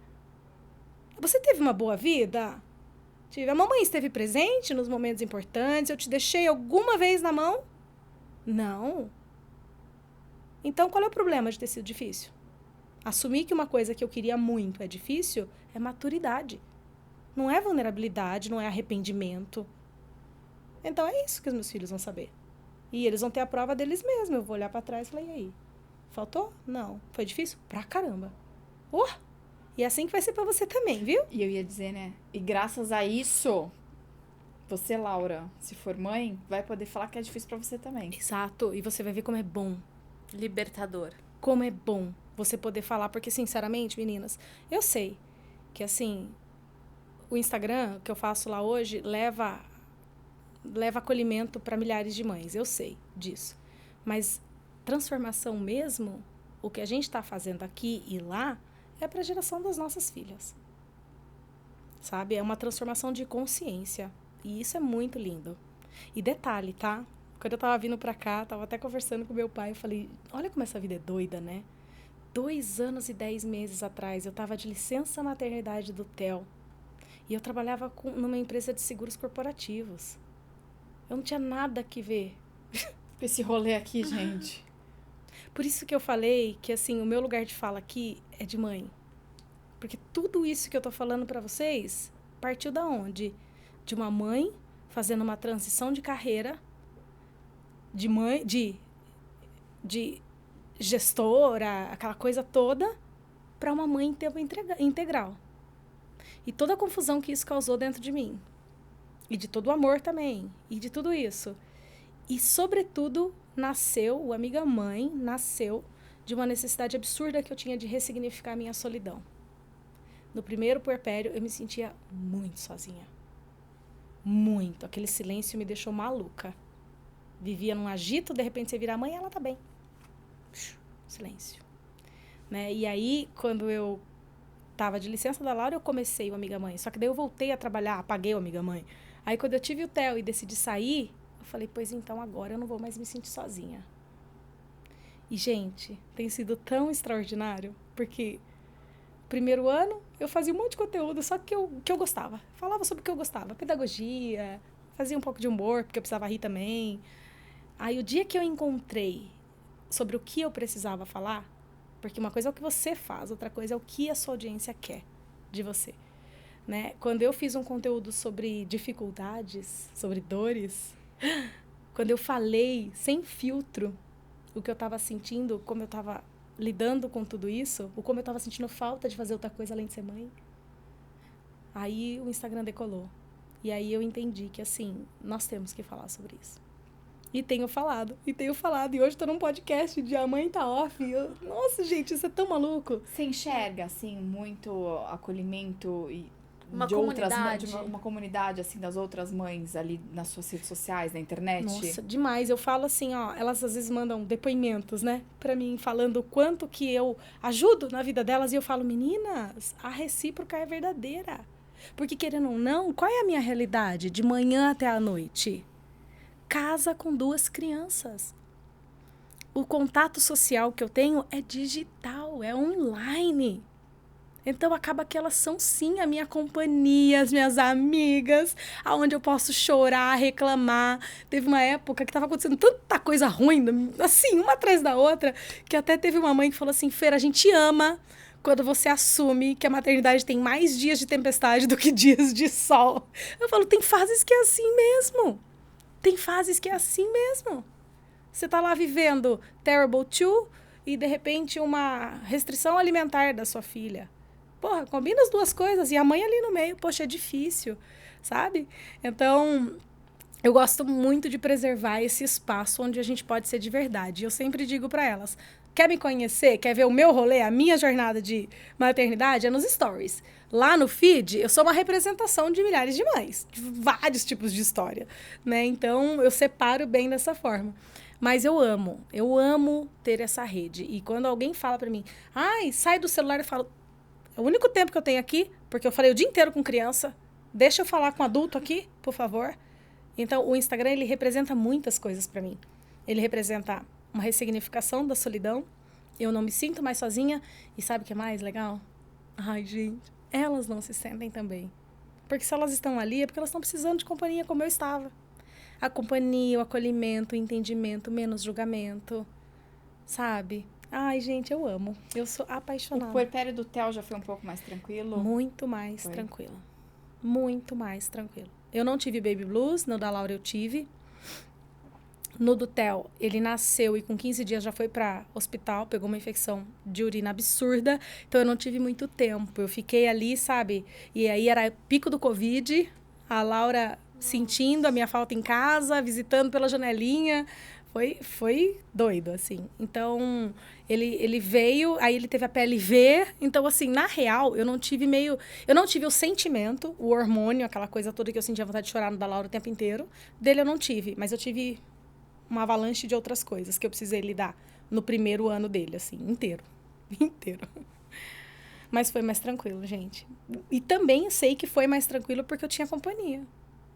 Você teve uma boa vida? A mamãe esteve presente nos momentos importantes? Eu te deixei alguma vez na mão? Não. Então, qual é o problema de ter sido difícil? Assumir que uma coisa que eu queria muito é difícil é maturidade. Não é vulnerabilidade, não é arrependimento. Então, é isso que os meus filhos vão saber. E eles vão ter a prova deles mesmos. Eu vou olhar pra trás e falar, e aí? Faltou? Não. Foi difícil? Pra caramba. E é assim que vai ser pra você também, viu? E eu ia dizer, né? E graças a isso, você, Laura, se for mãe, vai poder falar que é difícil pra você também. Exato. E você vai ver como é bom. Libertador. Como é bom você poder falar. Porque, sinceramente, meninas, eu sei que, assim, o Instagram que eu faço lá hoje leva acolhimento para milhares de mães. Eu sei disso. Mas transformação mesmo, o que a gente está fazendo aqui e lá, é para a geração das nossas filhas. Sabe? É uma transformação de consciência. E isso é muito lindo. E detalhe, tá? Quando eu tava vindo pra cá, tava até conversando com meu pai, eu falei, olha como essa vida é doida, né? 2 anos e 10 meses atrás, eu tava de licença maternidade do Theo. E eu trabalhava numa empresa de seguros corporativos. Eu não tinha nada que ver. Esse rolê aqui, gente. Por isso que eu falei que, assim, o meu lugar de fala aqui é de mãe. Porque tudo isso que eu tô falando pra vocês partiu da onde? De uma mãe fazendo uma transição de carreira, de mãe, de gestora, aquela coisa toda, para uma mãe em tempo integral. E toda a confusão que isso causou dentro de mim. E de todo o amor também. E de tudo isso. E, sobretudo, o Amiga Mãe nasceu de uma necessidade absurda que eu tinha de ressignificar a minha solidão. No primeiro puerpério, eu me sentia muito sozinha. Muito. Aquele silêncio me deixou maluca. Vivia num agito, de repente você vira a mãe, ela tá bem. Silêncio. Né? E aí, quando eu tava de licença da Laura, eu comecei o Amiga Mãe. Só que daí eu voltei a trabalhar, apaguei o Amiga Mãe. Aí, quando eu tive o Theo e decidi sair, eu falei, pois então, agora eu não vou mais me sentir sozinha. E, gente, tem sido tão extraordinário, porque primeiro ano eu fazia um monte de conteúdo, só que eu gostava. Falava sobre o que eu gostava, pedagogia, fazia um pouco de humor, porque eu precisava rir também. Aí, o dia que eu encontrei sobre o que eu precisava falar, porque uma coisa é o que você faz, outra coisa é o que a sua audiência quer de você. Né? Quando eu fiz um conteúdo sobre dificuldades, sobre dores, quando eu falei sem filtro o que eu estava sentindo, como eu estava lidando com tudo isso, ou como eu estava sentindo falta de fazer outra coisa além de ser mãe, aí o Instagram decolou. E aí eu entendi que, assim, nós temos que falar sobre isso. E tenho falado. E hoje estou num podcast de A Mãe Tá Off. Nossa, gente, isso é tão maluco. Você enxerga, assim, muito acolhimento e Uma de outras comunidade. de uma comunidade, assim, das outras mães ali nas suas redes sociais, na internet? Nossa, demais. Eu falo assim, ó, elas às vezes mandam depoimentos, né, pra mim, falando o quanto que eu ajudo na vida delas. E eu falo, meninas, a recíproca é verdadeira. Porque, querendo ou não, qual é a minha realidade de manhã até a noite? Casa com 2 crianças. O contato social que eu tenho é digital, é online. Então, acaba que elas são, sim, a minha companhia, as minhas amigas, aonde eu posso chorar, reclamar. Teve uma época que estava acontecendo tanta coisa ruim, assim, uma atrás da outra, que até teve uma mãe que falou assim, Fer, a gente ama quando você assume que a maternidade tem mais dias de tempestade do que dias de sol. Eu falo, tem fases que é assim mesmo. Tem fases que é assim mesmo. Você tá lá vivendo Terrible 2 e, de repente, uma restrição alimentar da sua filha. Porra, combina as 2 coisas. E a mãe ali no meio, poxa, é difícil, sabe? Então, eu gosto muito de preservar esse espaço onde a gente pode ser de verdade. Eu sempre digo para elas, quer me conhecer, quer ver o meu rolê, a minha jornada de maternidade? É nos stories. Lá no feed, eu sou uma representação de milhares de mães, de vários tipos de história, né? Então, eu separo bem dessa forma. Mas eu amo ter essa rede. E quando alguém fala para mim, ai, sai do celular, eu falo, é o único tempo que eu tenho aqui, porque eu falei o dia inteiro com criança, deixa eu falar com adulto aqui, por favor. Então, o Instagram, ele representa muitas coisas para mim. Ele representa uma ressignificação da solidão. Eu não me sinto mais sozinha. E sabe o que é mais legal? Ai, gente, elas não se sentem também. Porque se elas estão ali, é porque elas estão precisando de companhia como eu estava. A companhia, o acolhimento, o entendimento, menos julgamento, sabe? Ai, gente, eu amo. Eu sou apaixonada. O puerpério do Theo já foi um pouco mais tranquilo? Muito mais tranquilo. Muito mais tranquilo. Eu não tive baby blues, no da Laura eu tive. No do Theo, ele nasceu e com 15 dias já foi para hospital, pegou uma infecção de urina absurda, então eu não tive muito tempo. Eu fiquei ali, sabe? E aí era pico do Covid, a Laura sentindo a minha falta em casa, visitando pela janelinha. Foi doido, assim. Então, ele veio, aí ele teve a PLV. Então, assim, na real, eu não tive o sentimento, o hormônio, aquela coisa toda que eu sentia vontade de chorar no da Laura o tempo inteiro. Dele eu não tive, mas eu tive uma avalanche de outras coisas que eu precisei lidar no primeiro ano dele, assim, inteiro. Inteiro. Mas foi mais tranquilo, gente. E também sei que foi mais tranquilo porque eu tinha companhia.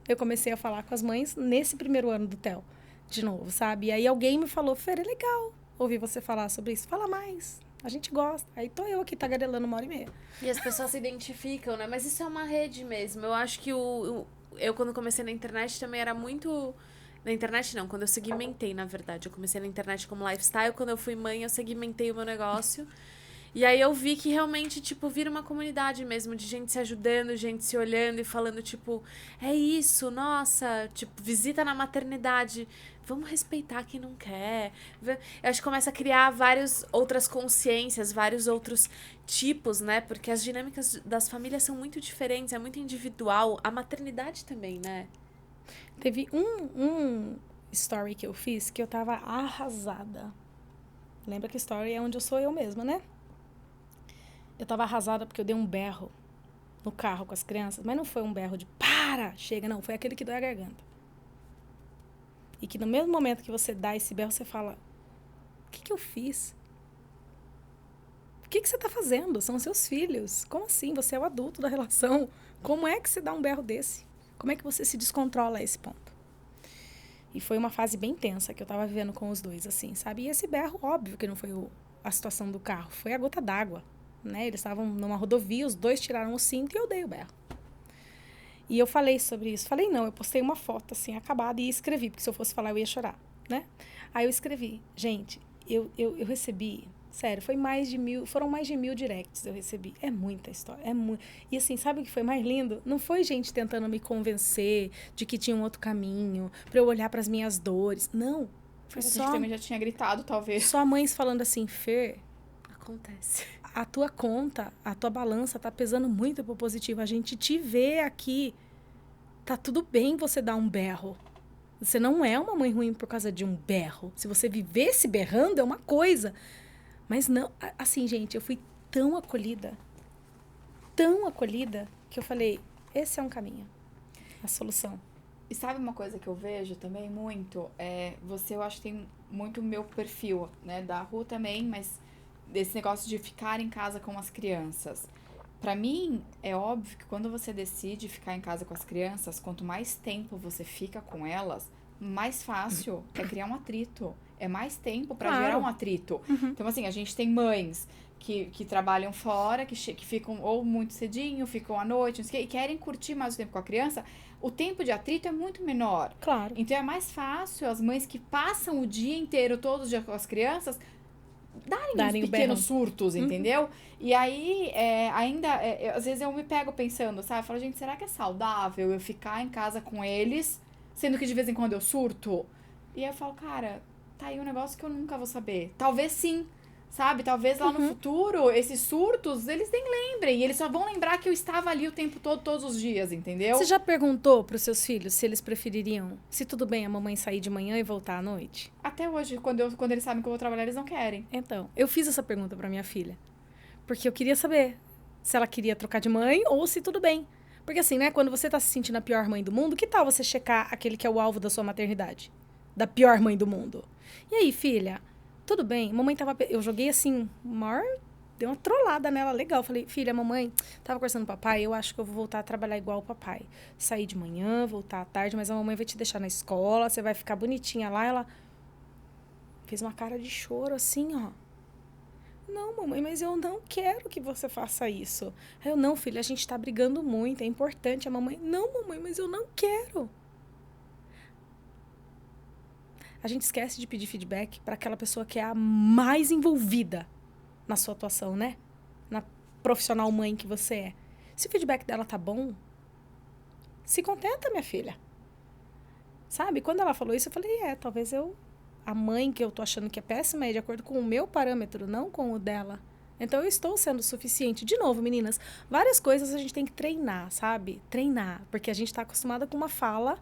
Eu comecei a falar com as mães nesse primeiro ano do Theo. De novo, sabe? E aí alguém me falou, Fer, é legal ouvir você falar sobre isso. Fala mais, a gente gosta. Aí tô eu aqui tagarelando 1h30. E as pessoas se identificam, né? Mas isso é uma rede mesmo. Eu acho que eu quando comecei na internet, também era muito... Na internet não, quando eu segmentei, na verdade. Eu comecei na internet como lifestyle. Quando eu fui mãe, eu segmentei o meu negócio. E aí eu vi que realmente, tipo, vira uma comunidade mesmo, de gente se ajudando, gente se olhando e falando, tipo, é isso, nossa, tipo, visita na maternidade, vamos respeitar quem não quer. Eu acho que começa a criar várias outras consciências, vários outros tipos, né? Porque as dinâmicas das famílias são muito diferentes, é muito individual. A maternidade também, né? Teve um story que eu fiz que eu tava arrasada. Lembra que story é onde eu sou eu mesma, né? Eu tava arrasada porque eu dei um berro no carro com as crianças, mas não foi um berro de para, chega, não. Foi aquele que dói a garganta. E que no mesmo momento que você dá esse berro, você fala, o que eu fiz? O que você tá fazendo? São seus filhos. Como assim? Você é o adulto da relação. Como é que você dá um berro desse? Como é que você se descontrola a esse ponto? E foi uma fase bem tensa que eu tava vivendo com os dois, assim, sabe? E esse berro, óbvio que não foi a situação do carro, foi a gota d'água. Né? Eles estavam numa rodovia, os dois tiraram o cinto e eu dei o berro. E eu falei sobre isso. Falei, não, eu postei uma foto assim, acabada, e escrevi, porque se eu fosse falar eu ia chorar, né? Aí eu escrevi, gente, eu recebi, sério, foram mais de 1.000 directs eu recebi. É muita história, é muito. E assim, sabe o que foi mais lindo? Não foi gente tentando me convencer de que tinha um outro caminho, pra eu olhar pras minhas dores. Não. Foi só... também já tinha gritado, talvez. Só mães falando assim, Fer... Acontece. A tua conta, a tua balança tá pesando muito pro positivo. A gente te vê aqui. Tá tudo bem você dar um berro. Você não é uma mãe ruim por causa de um berro. Se você vivesse berrando, é uma coisa. Mas não... Assim, gente, eu fui tão acolhida, que eu falei, esse é um caminho. A solução. E sabe uma coisa que eu vejo também muito? Você, eu acho que tem muito o meu perfil, né? Da Ru também, mas... desse negócio de ficar em casa com as crianças. Pra mim, é óbvio que quando você decide ficar em casa com as crianças, quanto mais tempo você fica com elas, mais fácil é criar um atrito. É mais tempo pra gerar um atrito. Uhum. Então, assim, a gente tem mães que trabalham fora, que ficam ou muito cedinho, ficam à noite, não sei o quê, e querem curtir mais o tempo com a criança. O tempo de atrito é muito menor. Claro. Então, é mais fácil as mães que passam o dia inteiro, todos os dias com as crianças, darem uns pequenos surtos, entendeu? E aí, às vezes eu me pego pensando, sabe? Eu falo, gente, será que é saudável eu ficar em casa com eles, sendo que de vez em quando eu surto? E aí eu falo, cara, tá aí um negócio que eu nunca vou saber. Talvez sim, Sabe? Talvez lá no futuro, esses surtos, eles nem lembrem. E eles só vão lembrar que eu estava ali o tempo todo, todos os dias, entendeu? Você já perguntou pros seus filhos se eles prefeririam, se tudo bem a mamãe sair de manhã e voltar à noite? Até hoje, quando eles sabem que eu vou trabalhar, eles não querem. Então, eu fiz essa pergunta pra minha filha. Porque eu queria saber se ela queria trocar de mãe ou se tudo bem. Porque assim, né, quando você tá se sentindo a pior mãe do mundo, que tal você checar aquele que é o alvo da sua maternidade? Da pior mãe do mundo. E aí, filha, tudo bem? Mamãe tava... Eu joguei assim, dei uma trollada nela legal. Falei, filha, mamãe tava conversando com o papai, eu acho que eu vou voltar a trabalhar igual o papai. Sair de manhã, voltar à tarde, mas a mamãe vai te deixar na escola, você vai ficar bonitinha lá. Ela fez uma cara de choro assim, ó. Não, mamãe, mas eu não quero que você faça isso. Aí eu, não, filha, a gente tá brigando muito, é importante. A mamãe, não, mamãe, mas eu não quero. A gente esquece de pedir feedback para aquela pessoa que é a mais envolvida na sua atuação, né? Na profissional mãe que você é. Se o feedback dela tá bom, se contenta, minha filha. Sabe? Quando ela falou isso, eu falei, talvez a mãe que eu tô achando que é péssima é de acordo com o meu parâmetro, não com o dela. Então, eu estou sendo suficiente. De novo, meninas, várias coisas a gente tem que treinar, sabe? Treinar, porque a gente tá acostumada com uma fala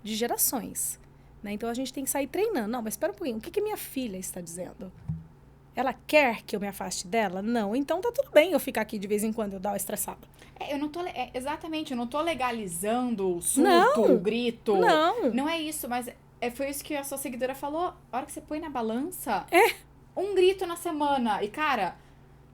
de gerações, né? Então, a gente tem que sair treinando. Não, mas espera um pouquinho, o que minha filha está dizendo? Ela quer que eu me afaste dela? Não, então tá tudo bem eu ficar aqui de vez em quando, eu dar uma estressada. Eu não tô... exatamente, eu não tô legalizando o surto, o grito. Não é isso, mas... foi isso que a sua seguidora falou. A hora que você põe na balança, um grito na semana. E, cara,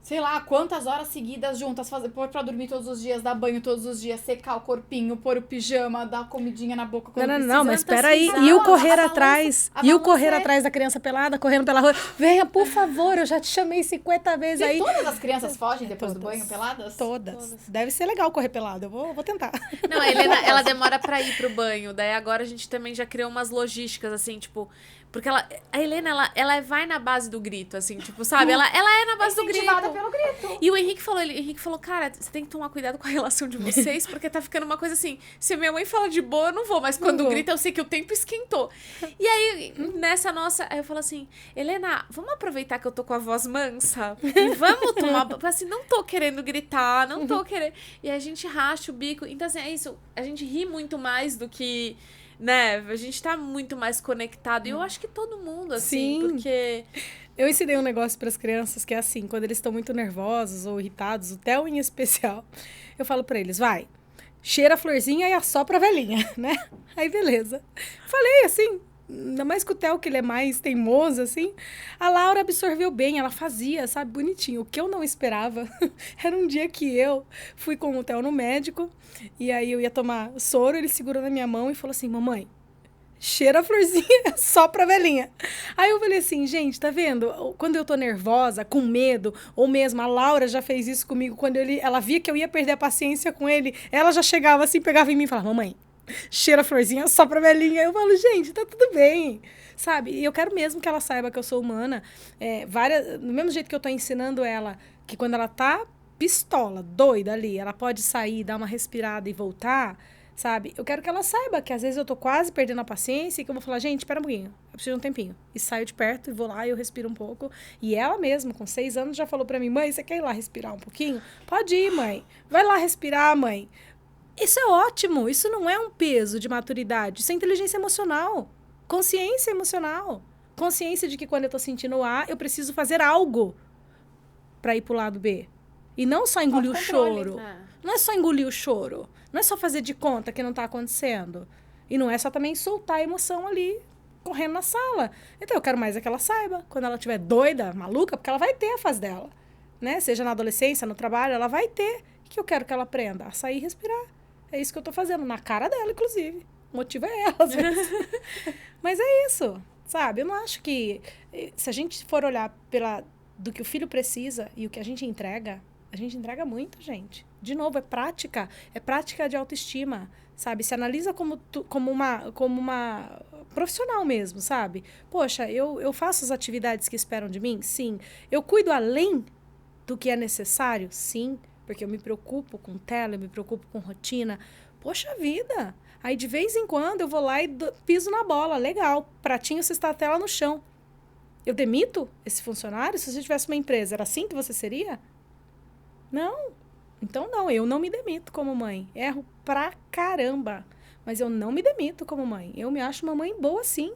sei lá, quantas horas seguidas juntas, pôr pra dormir todos os dias, dar banho todos os dias, secar o corpinho, pôr o pijama, dar comidinha na boca quando precisa. Não, mas peraí. E o correr atrás? E o correr atrás da criança pelada, correndo pela rua? Venha, por favor, eu já te chamei 50 vezes aí. Todas as crianças fogem depois do banho peladas? Todas. Deve ser legal correr pelado, eu vou tentar. Não, a Helena, ela demora pra ir pro banho. Daí agora a gente também já criou umas logísticas, assim, tipo... Porque a Helena, ela vai na base do grito, assim, tipo, sabe? Ela é na base do grito. Pelo grito. E o Henrique falou, cara, você tem que tomar cuidado com a relação de vocês, porque tá ficando uma coisa assim, se minha mãe fala de boa, eu não vou, mas quando grita, eu sei que o tempo esquentou. E aí, nessa nossa, aí eu falo assim, Helena, vamos aproveitar que eu tô com a voz mansa e vamos tomar, assim, não tô querendo gritar, não tô querendo. E aí a gente racha o bico. Então, assim, é isso, a gente ri muito mais do que... Né? A gente tá muito mais conectado. E eu acho que todo mundo, assim, porque... Eu ensinei um negócio para as crianças que é assim, quando eles estão muito nervosos ou irritados, o Theo em especial, eu falo para eles, vai, cheira a florzinha e assopra a velhinha, né? Aí, beleza. Falei assim, ainda mais que o Theo, que ele é mais teimoso, assim, a Laura absorveu bem, ela fazia, sabe, bonitinho. O que eu não esperava era um dia que eu fui com o Theo no médico, e aí eu ia tomar soro, ele segurou na minha mão e falou assim, mamãe, cheira a florzinha, sopra a velhinha. Aí eu falei assim, gente, tá vendo? Quando eu tô nervosa, com medo, ou mesmo a Laura já fez isso comigo, quando ela via que eu ia perder a paciência com ele, ela já chegava assim, pegava em mim e falava, mamãe, cheira a florzinha, sopra a velhinha. Eu falo, gente, tá tudo bem, sabe? E eu quero mesmo que ela saiba que eu sou humana. Do mesmo jeito que eu tô ensinando ela, que quando ela tá pistola, doida ali, ela pode sair, dar uma respirada e voltar, sabe? Eu quero que ela saiba que às vezes eu tô quase perdendo a paciência e que eu vou falar, gente, espera um pouquinho, eu preciso de um tempinho. E saio de perto e vou lá e eu respiro um pouco. E ela mesma, com 6 anos, já falou pra mim, mãe, você quer ir lá respirar um pouquinho? Pode ir, mãe. Vai lá respirar, mãe. Isso é ótimo, isso não é um peso de maturidade, isso é inteligência emocional, consciência emocional, consciência de que quando eu tô sentindo A, eu preciso fazer algo pra ir pro lado B. E não só engolir o choro. Não é só engolir o choro. Não é só fazer de conta que não tá acontecendo. E não é só também soltar a emoção ali, correndo na sala. Então eu quero mais é que ela saiba, quando ela estiver doida, maluca, porque ela vai ter a fase dela, né? Seja na adolescência, no trabalho, ela vai ter. O que eu quero que ela aprenda? A sair e respirar. É isso que eu tô fazendo, na cara dela, inclusive. O motivo é ela, às vezes. Mas é isso, sabe? Eu não acho que... Se a gente for olhar do que o filho precisa e o que a gente entrega muito, gente. De novo, é prática de autoestima, sabe? Se analisa como uma profissional mesmo, sabe? Poxa, eu faço as atividades que esperam de mim? Sim. Eu cuido além do que é necessário? Sim. Porque eu me preocupo com tela, eu me preocupo com rotina. Poxa vida! Aí, de vez em quando, eu vou lá e piso na bola. Legal. Pratinho, cesta-tela no chão. Eu demito esse funcionário? Se você tivesse uma empresa, era assim que você seria? Não. Então, não, eu não me demito como mãe. Erro pra caramba. Mas eu não me demito como mãe. Eu me acho uma mãe boa, sim.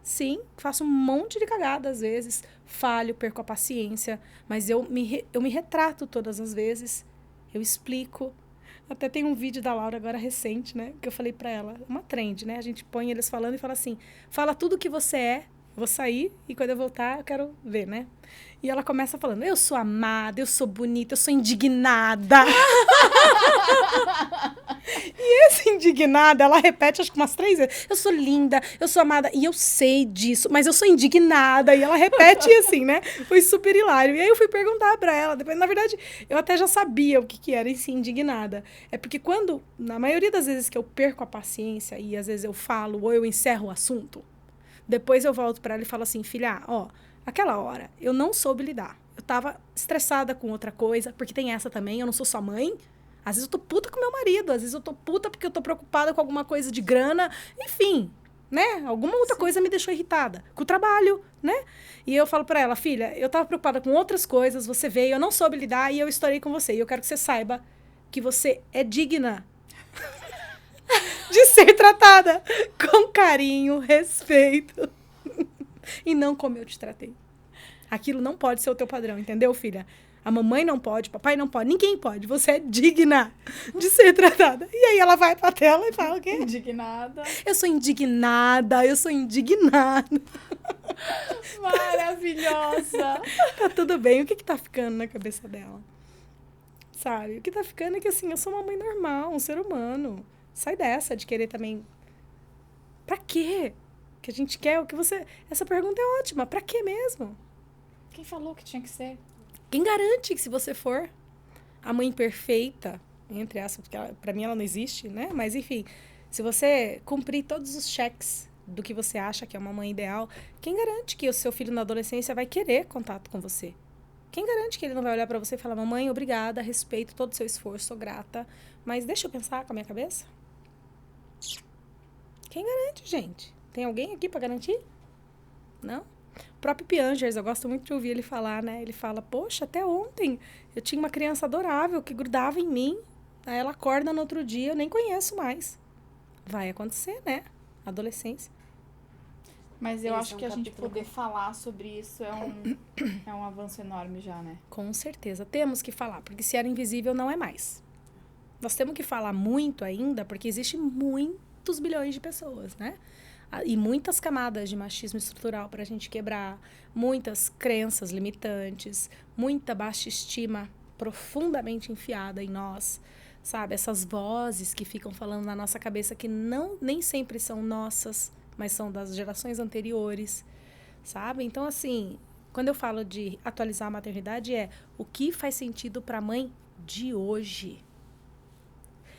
Sim, faço um monte de cagada às vezes. Falho, perco a paciência. Mas eu me retrato todas as vezes. Eu explico. Até tem um vídeo da Laura agora recente, né? Que eu falei pra ela. Uma trend, né? A gente põe eles falando e fala assim. Fala tudo o que você é. Vou sair e quando eu voltar eu quero ver, né? E ela começa falando, eu sou amada, eu sou bonita, eu sou indignada. E esse indignada, ela repete acho que umas 3 vezes. Eu sou linda, eu sou amada, e eu sei disso, mas eu sou indignada. E ela repete assim, né? Foi super hilário. E aí eu fui perguntar pra ela, depois, na verdade, eu até já sabia o que era esse indignada. É porque quando, na maioria das vezes que eu perco a paciência e às vezes eu falo ou eu encerro o assunto, depois eu volto pra ela e falo assim, filha, ó, aquela hora eu não soube lidar. Eu tava estressada com outra coisa, porque tem essa também, eu não sou só mãe. Às vezes eu tô puta com meu marido, às vezes eu tô puta porque eu tô preocupada com alguma coisa de grana, enfim, né? Alguma outra coisa me deixou irritada. Com o trabalho, né? E eu falo pra ela, filha, eu tava preocupada com outras coisas, você veio, eu não soube lidar e eu estourei com você. E eu quero que você saiba que você é digna de ser tratada com carinho, respeito e não como eu te tratei. Aquilo não pode ser o teu padrão, entendeu, filha? A mamãe não pode, papai não pode, ninguém pode. Você é digna de ser tratada. E aí ela vai pra tela e fala o quê? Indignada. Eu sou indignada, eu sou indignada. Maravilhosa. Tá tudo bem, o que tá ficando na cabeça dela? Sabe? O que tá ficando é que assim, eu sou uma mãe normal, um ser humano. Sai dessa de querer também. Pra quê? Que a gente quer o que você. Essa pergunta é ótima. Pra quê mesmo? Quem falou que tinha que ser? Quem garante que se você for a mãe perfeita, entre essas, porque pra mim ela não existe, né? Mas enfim, se você cumprir todos os cheques do que você acha que é uma mãe ideal, quem garante que o seu filho na adolescência vai querer contato com você? Quem garante que ele não vai olhar pra você e falar, mamãe, obrigada, respeito todo o seu esforço, sou grata, mas deixa eu pensar com a minha cabeça? Quem garante, gente? Tem alguém aqui pra garantir? Não? O próprio Piangers, eu gosto muito de ouvir ele falar, né? Ele fala, poxa, até ontem eu tinha uma criança adorável que grudava em mim, aí ela acorda no outro dia, eu nem conheço mais. Vai acontecer, né? Adolescência. Mas eu Esse acho é um que a gente capítulo poder falar sobre isso é um avanço enorme já, né? Com certeza. Temos que falar, porque se era invisível, não é mais. Nós temos que falar muito ainda, porque existe muitos bilhões de pessoas, né? E muitas camadas de machismo estrutural para a gente quebrar, muitas crenças limitantes, muita baixa estima profundamente enfiada em nós, sabe? Essas vozes que ficam falando na nossa cabeça que nem sempre são nossas, mas são das gerações anteriores, sabe? Então, assim, quando eu falo de atualizar a maternidade, é o que faz sentido para a mãe de hoje.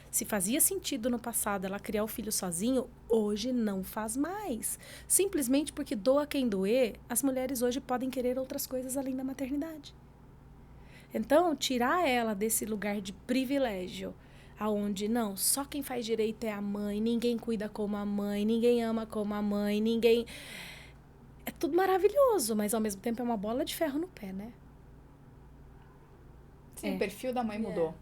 Se fazia sentido no passado ela criar o filho sozinho, hoje não faz mais. Simplesmente porque doa quem doer, as mulheres hoje podem querer outras coisas além da maternidade. Então, tirar ela desse lugar de privilégio, aonde não, só quem faz direito é a mãe, ninguém cuida como a mãe, ninguém ama como a mãe, ninguém... É tudo maravilhoso, mas ao mesmo tempo é uma bola de ferro no pé, né? Sim, o perfil da mãe mudou.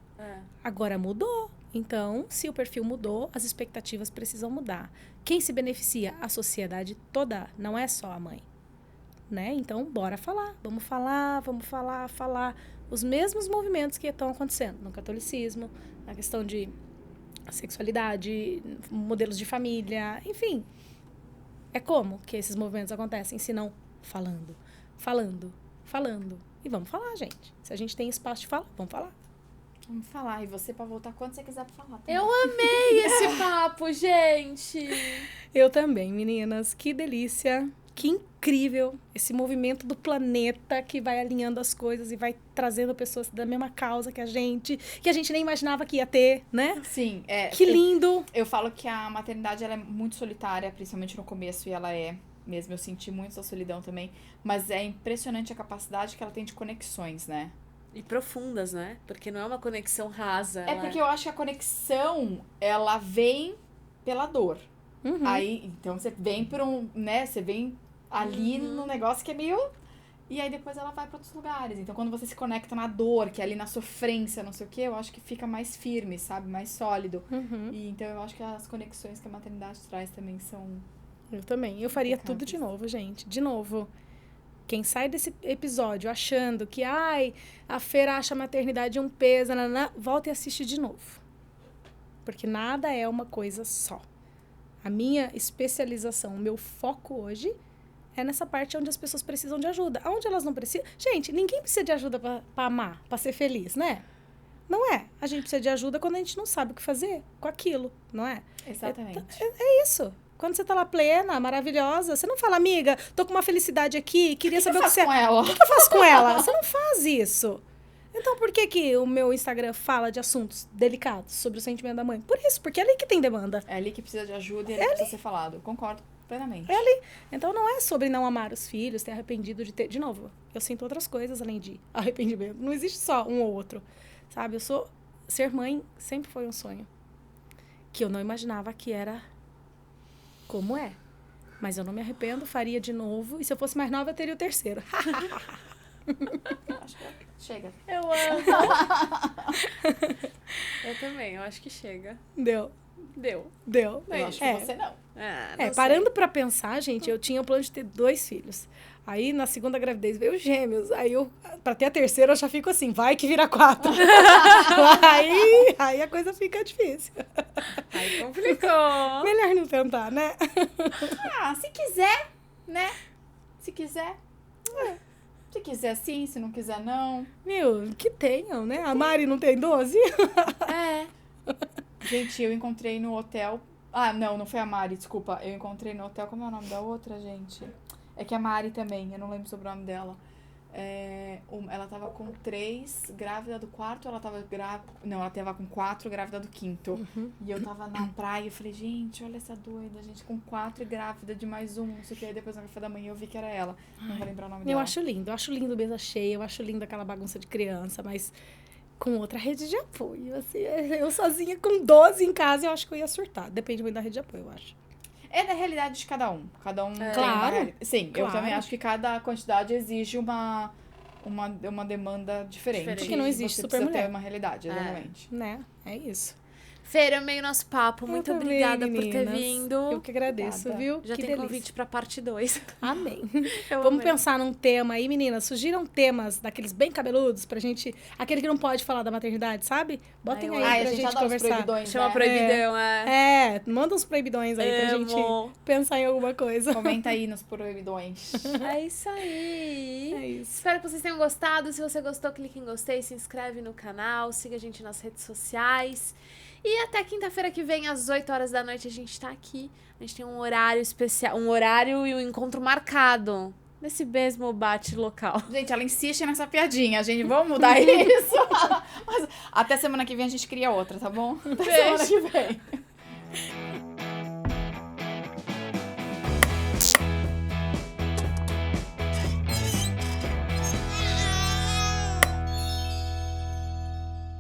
Agora mudou. Então, se o perfil mudou, as expectativas precisam mudar. Quem se beneficia? A sociedade toda, não é só a mãe. Né? Então, bora falar. Vamos falar. Os mesmos movimentos que estão acontecendo no catolicismo, na questão de sexualidade, modelos de família, enfim. É como que esses movimentos acontecem, se não falando. E vamos falar, gente. Se a gente tem espaço de fala, vamos falar. Vamos falar. E você pra voltar quando você quiser falar. Também. Eu amei esse papo, gente! Eu também, meninas. Que delícia. Que incrível esse movimento do planeta que vai alinhando as coisas e vai trazendo pessoas da mesma causa que a gente nem imaginava que ia ter, né? Sim. Que lindo! Eu falo que a maternidade ela é muito solitária, principalmente no começo, e ela é mesmo. Eu senti muito essa solidão também. Mas é impressionante a capacidade que ela tem de conexões, né? E profundas, né? Porque não é uma conexão rasa. É porque eu acho que a conexão, ela vem pela dor. Uhum. Aí, então você vem por um, né? Você vem ali no negócio que é meio... E aí depois ela vai pra outros lugares. Então quando você se conecta na dor, que é ali na sofrência, não sei o quê, eu acho que fica mais firme, sabe? Mais sólido. E então eu acho que as conexões que a maternidade traz também são... Eu também. Eu faria tudo impecáveis. de novo, gente. De novo. Quem sai desse episódio achando que, a Fer acha a maternidade um peso, volta e assiste de novo. Porque nada é uma coisa só. A minha especialização, o meu foco hoje é nessa parte onde as pessoas precisam de ajuda. Onde elas não precisam... Gente, ninguém precisa de ajuda pra amar, pra ser feliz, né? Não é. A gente precisa de ajuda quando a gente não sabe o que fazer com aquilo, não é? Exatamente. É isso. Quando você tá lá plena, maravilhosa, você não fala, amiga, tô com uma felicidade aqui, queria saber o que você... com ela? O que eu faço com ela? Você não faz isso. Então, por que que o meu Instagram fala de assuntos delicados sobre o sentimento da mãe? Por isso, porque é ali que tem demanda. É ali que precisa de ajuda e é ali que precisa ser falado. Concordo plenamente. É ali. Então, não é sobre não amar os filhos, ter arrependido de ter... De novo, eu sinto outras coisas além de arrependimento. Não existe só um ou outro, sabe? Ser mãe sempre foi um sonho. Que eu não imaginava que era como é. Mas eu não me arrependo, faria de novo. E se eu fosse mais nova, eu teria o terceiro. Acho que chega. Eu amo. Eu também, eu acho que chega. Deu. Deu. Eu acho que É. você não. Não Parando pra pensar, gente, eu tinha o plano de ter 2 filhos. Aí, na segunda gravidez, veio gêmeos. Aí, pra ter a terceira, eu já fico assim, vai que vira 4. aí a coisa fica difícil. Aí complicou. Melhor não tentar, né? Se quiser, né? Se quiser. Se quiser sim, se não quiser não. Meu, que tenham, né? A Mari não tem 12? É. Gente, eu encontrei no hotel... não foi a Mari, desculpa. Eu encontrei no hotel... Como é o nome da outra, gente? É que a Mari também, eu não lembro sobre o nome dela. Ela tava com 3, grávida do 4, ela tava Não, ela tava com 4, grávida do 5º. E eu tava na praia, eu falei, gente, olha essa doida, gente, com 4 e grávida de mais um, não sei o que. Aí depois no café da manhã eu vi que era ela. Não vou lembrar o nome Eu dela. acho lindo mesa cheia, eu acho lindo aquela bagunça de criança, mas com outra rede de apoio, assim, eu sozinha com 12 em casa, eu acho que eu ia surtar. Depende muito da rede de apoio, eu acho. É da realidade de cada um. Cada um tem Claro. Sim, eu Claro. também acho que cada quantidade exige uma demanda diferente. Porque não existe Você super precisa mulher. ter uma realidade, exatamente. Né? É isso. Fer, amei o nosso papo. Muito Eu também, obrigada por ter meninas. vindo. Eu que agradeço, Obrigada. viu? Já que tem delícia. convite pra parte 2. Amém. Eu Vamos amei. pensar num tema aí, meninas. Sugiram temas daqueles bem cabeludos pra gente... Aquele que não pode falar da maternidade, sabe? Botem Ai, aí eu A pra gente gente adora os conversar. proibidões, Chama né? proibidão, Manda uns proibidões aí pra Amo. gente pensar em alguma coisa. Comenta aí nos proibidões. É isso aí. É isso. Espero que vocês tenham gostado. Se você gostou, clique em gostei, se inscreve no canal, siga a gente nas redes sociais. E até quinta-feira que vem, às 8 horas da noite, a gente tá aqui. A gente tem um horário especial, um horário e um encontro marcado nesse mesmo bate local. Gente, ela insiste nessa piadinha, gente. Vamos mudar isso? Mas até semana que vem a gente cria outra, tá bom? Até semana que vem.